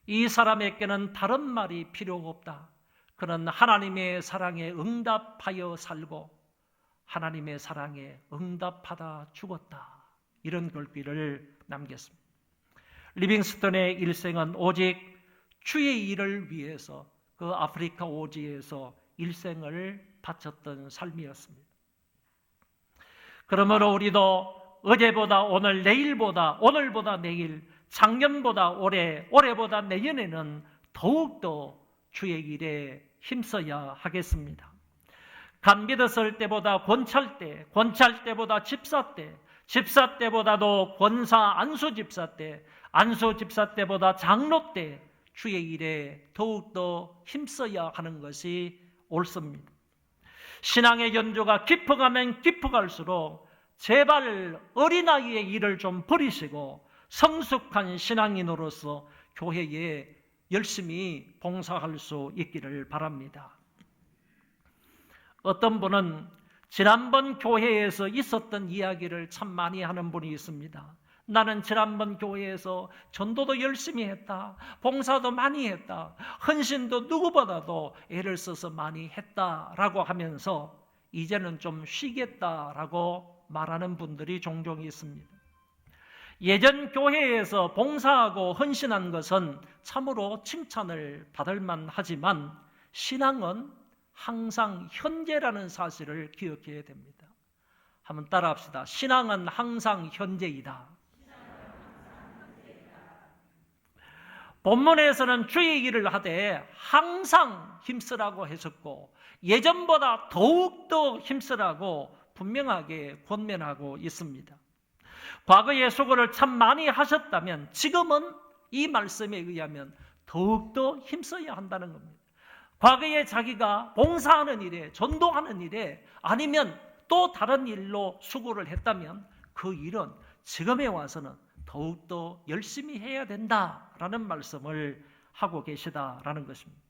이 사람에게는 다른 말이 필요 없다. 그는 하나님의 사랑에 응답하여 살고 하나님의 사랑에 응답하다 죽었다. 이런 글귀를 남겼습니다. 리빙스톤의 일생은 오직 주의 일을 위해서 그 아프리카 오지에서 일생을 바쳤던 삶이었습니다. 그러므로 우리도 어제보다 오늘, 내일보다 오늘보다 내일, 작년보다 올해, 올해보다 내년에는 더욱더 주의 일에 힘써야 하겠습니다. 간 믿었을 때보다 권찰 때, 권찰 때보다 집사 때, 집사 때보다도 권사 안수 집사 때, 안수 집사 때보다 장로 때 주의 일에 더욱더 힘써야 하는 것이 옳습니다. 신앙의 연조가 깊어가면 깊어갈수록 제발 어린아이의 일을 좀 버리시고 성숙한 신앙인으로서 교회에 열심히 봉사할 수 있기를 바랍니다. 어떤 분은 지난번 교회에서 있었던 이야기를 참 많이 하는 분이 있습니다. 나는 지난번 교회에서 전도도 열심히 했다. 봉사도 많이 했다. 헌신도 누구보다도 애를 써서 많이 했다라고 하면서 이제는 좀 쉬겠다라고 말하는 분들이 종종 있습니다. 예전 교회에서 봉사하고 헌신한 것은 참으로 칭찬을 받을 만하지만 신앙은 항상 현재라는 사실을 기억해야 됩니다. 한번 따라합시다. 신앙은 항상 현재이다. 본문에서는 주의 일을 하되 항상 힘쓰라고 했었고 예전보다 더욱더 힘쓰라고 분명하게 권면하고 있습니다. 과거에 수고를 참 많이 하셨다면 지금은 이 말씀에 의하면 더욱더 힘써야 한다는 겁니다. 과거에 자기가 봉사하는 일에, 전도하는 일에 아니면 또 다른 일로 수고를 했다면 그 일은 지금에 와서는 더욱더 열심히 해야 된다라는 말씀을 하고 계시다라는 것입니다.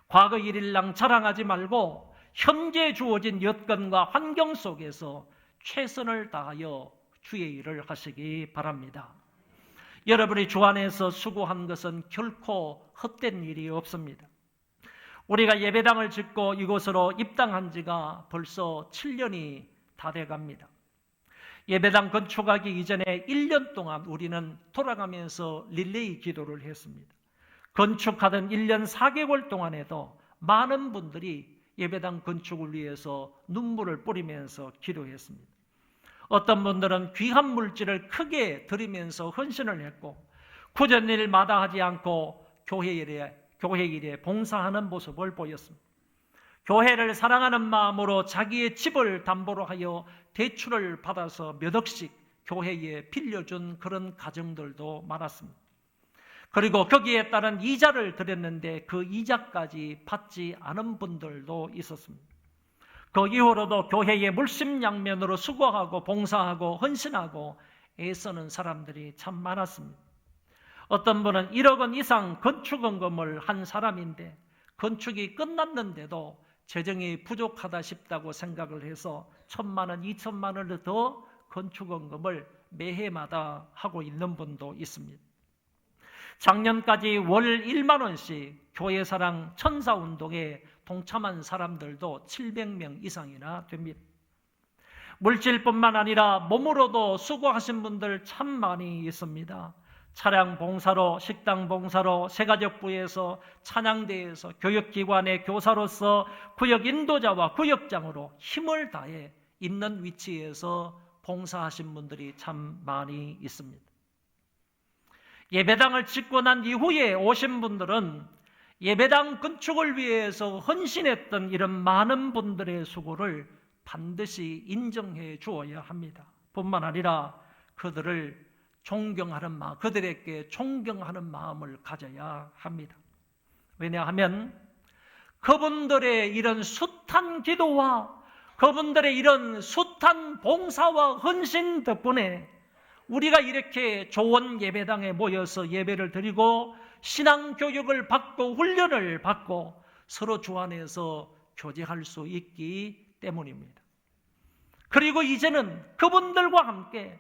과거 일일랑 자랑하지 말고 현재 주어진 여건과 환경 속에서 최선을 다하여 주의 일을 하시기 바랍니다. 여러분이 주 안에서 수고한 것은 결코 헛된 일이 없습니다. 우리가 예배당을 짓고 이곳으로 입당한 지가 벌써 7년이 다 돼갑니다. 예배당 건축하기 이전에 1년 동안 우리는 돌아가면서 릴레이 기도를 했습니다. 건축하던 1년 4개월 동안에도 많은 분들이 예배당 건축을 위해서 눈물을 뿌리면서 기도했습니다. 어떤 분들은 귀한 물질을 크게 들이면서 헌신을 했고 구전일 마다하지 않고 교회 일에 봉사하는 모습을 보였습니다. 교회를 사랑하는 마음으로 자기의 집을 담보로 하여 대출을 받아서 몇 억씩 교회에 빌려준 그런 가정들도 많았습니다. 그리고 거기에 따른 이자를 드렸는데 그 이자까지 받지 않은 분들도 있었습니다. 그 이후로도 교회에 물심양면으로 수고하고 봉사하고 헌신하고 애쓰는 사람들이 참 많았습니다. 어떤 분은 1억 원 이상 건축원금을 한 사람인데 건축이 끝났는데도 재정이 부족하다 싶다고 생각을 해서 1,000만 원, 2,000만 원을 더 건축원금을 매해마다 하고 있는 분도 있습니다. 작년까지 월 1만 원씩 교회사랑 천사운동에 동참한 사람들도 700명 이상이나 됩니다. 물질뿐만 아니라 몸으로도 수고하신 분들 참 많이 있습니다. 차량 봉사로, 식당 봉사로, 새가족부에서, 찬양대에서, 교육기관의 교사로서, 구역 인도자와 구역장으로 힘을 다해 있는 위치에서 봉사하신 분들이 참 많이 있습니다. 예배당을 짓고 난 이후에 오신 분들은 예배당 건축을 위해서 헌신했던 이런 많은 분들의 수고를 반드시 인정해 주어야 합니다. 뿐만 아니라 그들을 존경하는 마음, 그들에게 존경하는 마음을 가져야 합니다. 왜냐하면 그분들의 이런 숱한 기도와 그분들의 이런 숱한 봉사와 헌신 덕분에 우리가 이렇게 좋은 예배당에 모여서 예배를 드리고 신앙교육을 받고 훈련을 받고 서로 주 안에서 교제할 수 있기 때문입니다. 그리고 이제는 그분들과 함께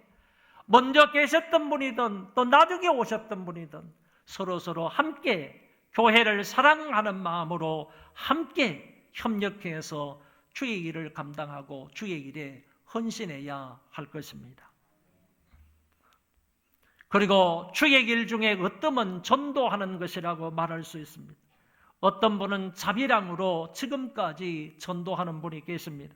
먼저 계셨던 분이든 또 나중에 오셨던 분이든 서로 함께 교회를 사랑하는 마음으로 함께 협력해서 주의 일을 감당하고 주의 일에 헌신해야 할 것입니다. 그리고 주의 일 중에 어떤 전도하는 것이라고 말할 수 있습니다. 어떤 분은 자비랑으로 지금까지 전도하는 분이 계십니다.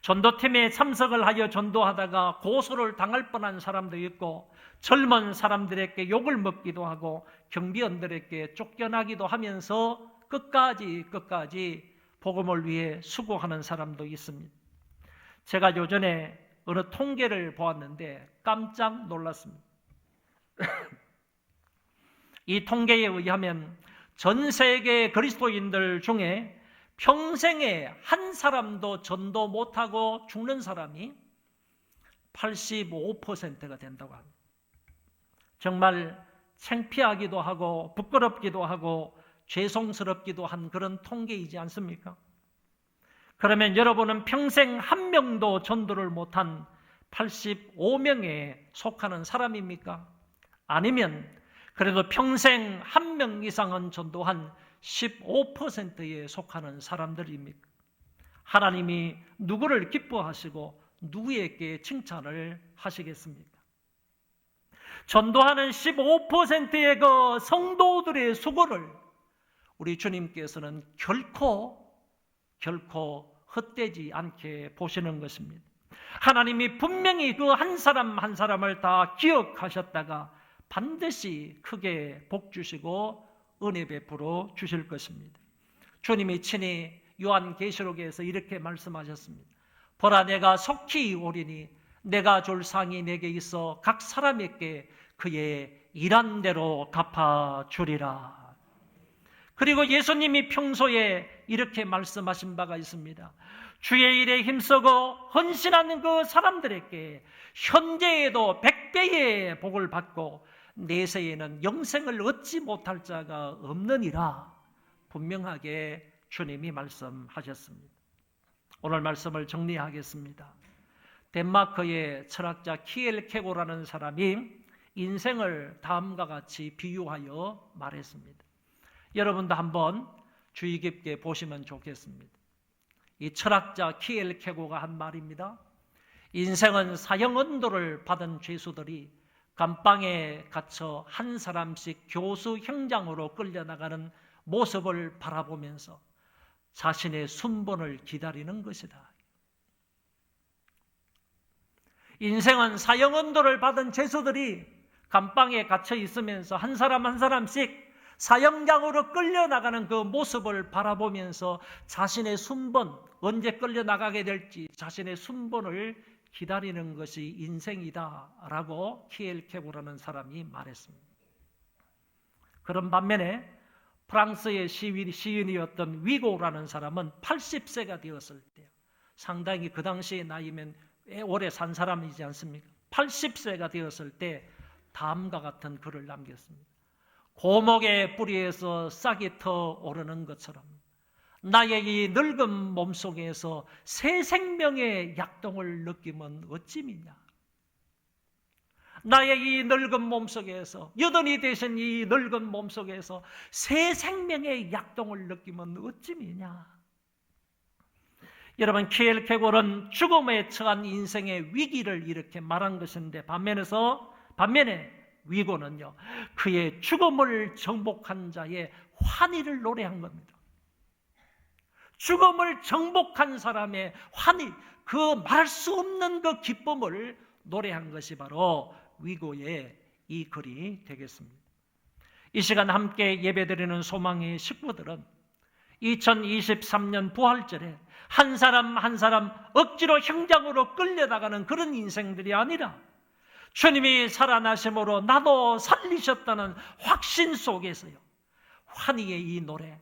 전도팀에 참석을 하여 전도하다가 고소를 당할 뻔한 사람도 있고 젊은 사람들에게 욕을 먹기도 하고 경비원들에게 쫓겨나기도 하면서 끝까지 복음을 위해 수고하는 사람도 있습니다. 제가 요전에 어느 통계를 보았는데 깜짝 놀랐습니다. 이 통계에 의하면 전 세계 그리스도인들 중에 평생에 한 사람도 전도 못하고 죽는 사람이 85%가 된다고 합니다. 정말 창피하기도 하고 부끄럽기도 하고 죄송스럽기도 한 그런 통계이지 않습니까? 그러면 여러분은 평생 한 명도 전도를 못한 85명에 속하는 사람입니까? 아니면 그래도 평생 한 명 이상은 전도한 15%에 속하는 사람들입니까? 하나님이 누구를 기뻐하시고 누구에게 칭찬을 하시겠습니까? 전도하는 15%의 그 성도들의 수고를 우리 주님께서는 결코 헛되지 않게 보시는 것입니다. 하나님이 분명히 그 한 사람 한 사람을 다 기억하셨다가 반드시 크게 복 주시고 은혜 베풀어 주실 것입니다. 주님이 친히 요한계시록에서 이렇게 말씀하셨습니다. 보라, 내가 속히 오리니 내가 줄 상이 내게 있어 각 사람에게 그의 일한 대로 갚아주리라. 그리고 예수님이 평소에 이렇게 말씀하신 바가 있습니다. 주의 일에 힘쓰고 헌신하는 그 사람들에게 현재에도 100배의 복을 받고 내세에는 영생을 얻지 못할 자가 없느니라. 분명하게 주님이 말씀하셨습니다. 오늘 말씀을 정리하겠습니다. 덴마크의 철학자 키엘케고라는 사람이 인생을 다음과 같이 비유하여 말했습니다. 여러분도 한번 주의 깊게 보시면 좋겠습니다. 이 철학자 키엘케고가 한 말입니다. 인생은 사형 언도를 받은 죄수들이 감방에 갇혀 한 사람씩 교수 형장으로 끌려나가는 모습을 바라보면서 자신의 순번을 기다리는 것이다. 인생은 사형 언도를 받은 죄수들이 감방에 갇혀 있으면서 한 사람 한 사람씩 사형장으로 끌려나가는 그 모습을 바라보면서 자신의 순번, 언제 끌려나가게 될지 자신의 순번을 기다리는 것이 인생이다라고 키엘케고라는 사람이 말했습니다. 그런 반면에 프랑스의 시인이었던 위고라는 사람은 80세가 되었을 때, 상당히 그 당시의 나이면 오래 산 사람이지 않습니까? 80세가 되었을 때 다음과 같은 글을 남겼습니다. 고목의 뿌리에서 싹이 터 오르는 것처럼 나의 이 늙은 몸속에서 새 생명의 약동을 느끼면 어찌미냐. 나의 이 늙은 몸속에서, 여든이 되신 이 늙은 몸속에서 새 생명의 약동을 느끼면 어찌미냐. 여러분, 키엘케고는 죽음에 처한 인생의 위기를 이렇게 말한 것인데, 반면에 위고는요, 그의 죽음을 정복한 자의 환희를 노래한 겁니다. 죽음을 정복한 사람의 환희, 그 말할 수 없는 그 기쁨을 노래한 것이 바로 위고의 이 글이 되겠습니다. 이 시간 함께 예배드리는 소망의 식구들은 2023년 부활절에 한 사람 한 사람 억지로 형장으로 끌려나가는 그런 인생들이 아니라 주님이 살아나심으로 나도 살리셨다는 확신 속에서요, 환희의 이 노래,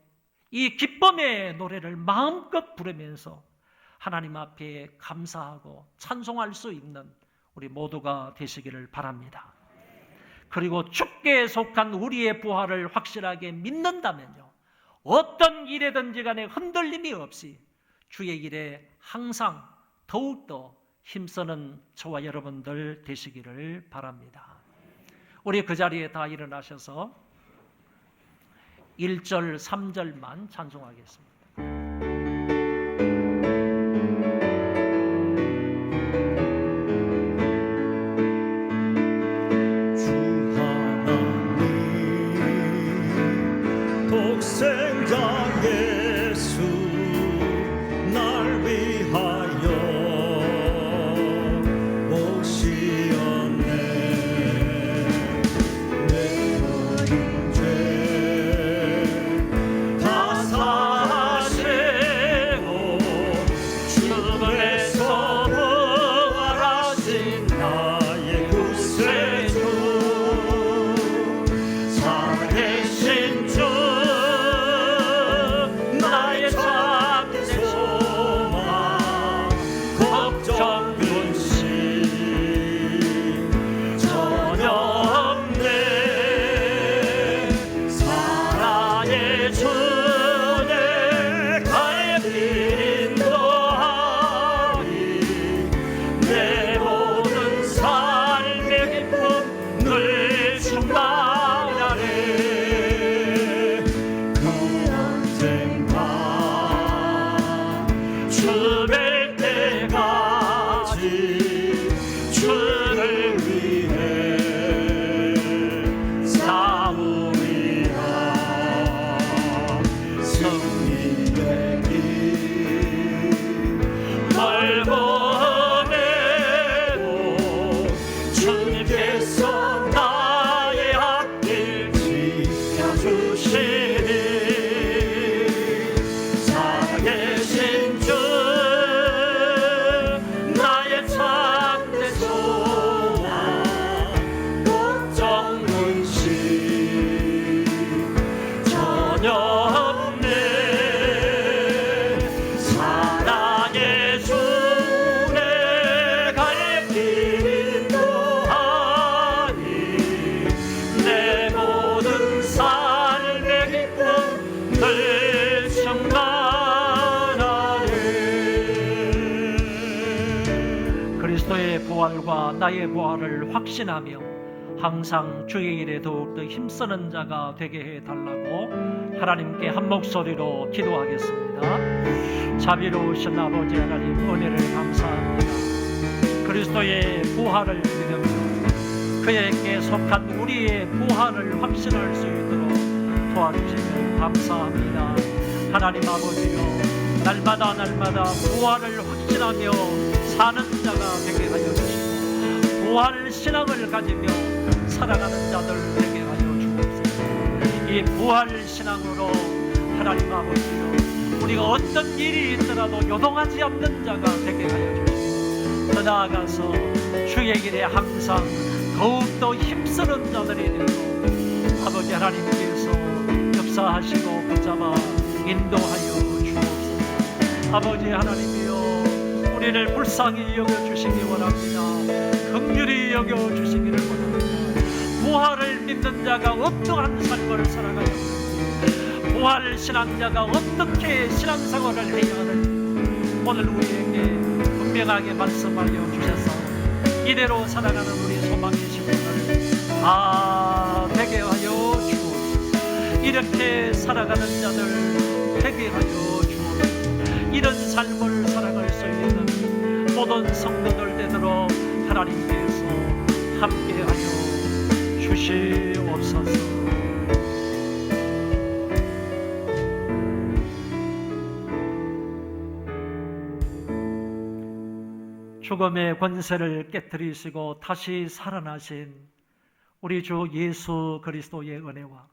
이 기쁨의 노래를 마음껏 부르면서 하나님 앞에 감사하고 찬송할 수 있는 우리 모두가 되시기를 바랍니다. 그리고 죽게 속한 우리의 부활을 확실하게 믿는다면요, 어떤 일에든지 간에 흔들림이 없이 주의 일에 항상 더욱더 힘쓰는 저와 여러분들 되시기를 바랍니다. 우리 그 자리에 다 일어나셔서 1절, 3절만 찬송하겠습니다. 독생자 예수 날 위하여 오시었네. 내 모든 죄 다 사시고 죽음에서 부활하신 나의 구세주, 살아계신 주, 나의 참된 소망, 걱정 근심 전혀 없네. 사랑의 주를 갈길 인도하리. 내 모든 삶의 기쁨 늘 충만하리. 그 언젠가 주뵐 때까지 주를 위해 싸우리라. 승리의 길 멀고 험해도 주님께서 나의 그리스도의 부활과 나의 부활을 확신하며 항상 주의 일에 더욱더 힘쓰는 자가 되게 해달라고 하나님께 한 목소리로 기도하겠습니다. 자비로우신 아버지 하나님, 은혜를 감사합니다. 그리스도의 부활을 믿으며 그에게 속한 우리의 부활을 확신할 수 있도록 도와주시면 감사합니다. 하나님 아버지여, 날마다 부활을 확신하며 사는 자가 되게 하여 주시고 부활 신앙을 가지며 살아가는 자들 되게 하여 주옵소서. 이 부활 신앙으로 하나님 아버지여, 우리가 어떤 일이 있더라도 요동하지 않는 자가 되게 하여 주시고 더 나아가서 주의 길에 항상 더욱더 힘쓰는 자들이 되도록 아버지 하나님께서 역사하시고 붙잡아 인도하여 주옵소서. 아버지 하나님이여, 우리를 불쌍히 여겨주시기 원합니다. 긍휼히 여겨주시기를 원합니다. 부활을 믿는 자가 어떠한 삶을 살아가야 하는지, 부활 신앙자가 어떻게 신앙생활을 해야 하는지 오늘 우리에게 분명하게 말씀하여 주셔서 이대로 살아가는 우리 소망의 식구들 다 되게 하여 주옵소서. 이렇게 살아가는 자들 되게 하여 주옵소서. 이런 삶을 살아갈 수 있는 모든 성도들 되도록 하나님께서 함께하여 주시옵소서. 죽음의 권세를 깨뜨리시고 다시 살아나신 우리 주 예수 그리스도의 은혜와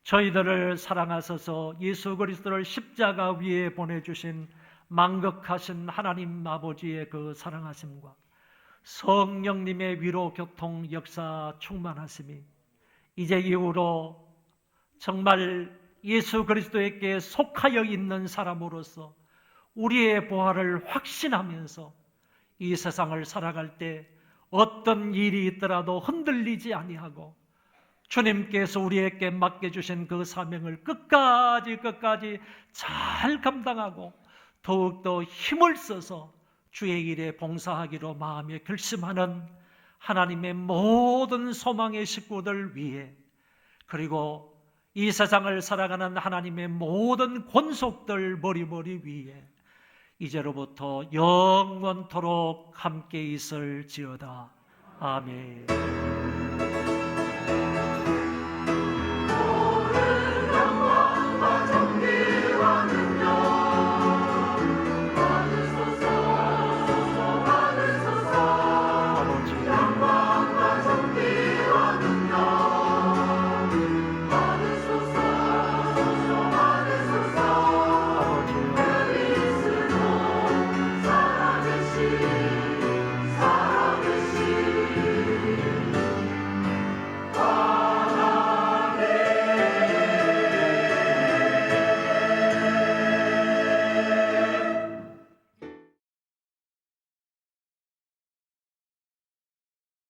저희들을 사랑하셔서 예수 그리스도를 십자가 위에 보내주신 만극하신 하나님 아버지의 그 사랑하심과 성령님의 위로 교통 역사 충만하심이 이제 이후로 정말 예수 그리스도에게 속하여 있는 사람으로서 우리의 부활을 확신하면서 이 세상을 살아갈 때 어떤 일이 있더라도 흔들리지 아니하고 주님께서 우리에게 맡겨주신 그 사명을 끝까지 잘 감당하고 더욱더 힘을 써서 주의 일에 봉사하기로 마음에 결심하는 하나님의 모든 소망의 식구들 위해, 그리고 이 세상을 살아가는 하나님의 모든 권속들 머리 위에 이제로부터 영원토록 함께 있을지어다. 아멘.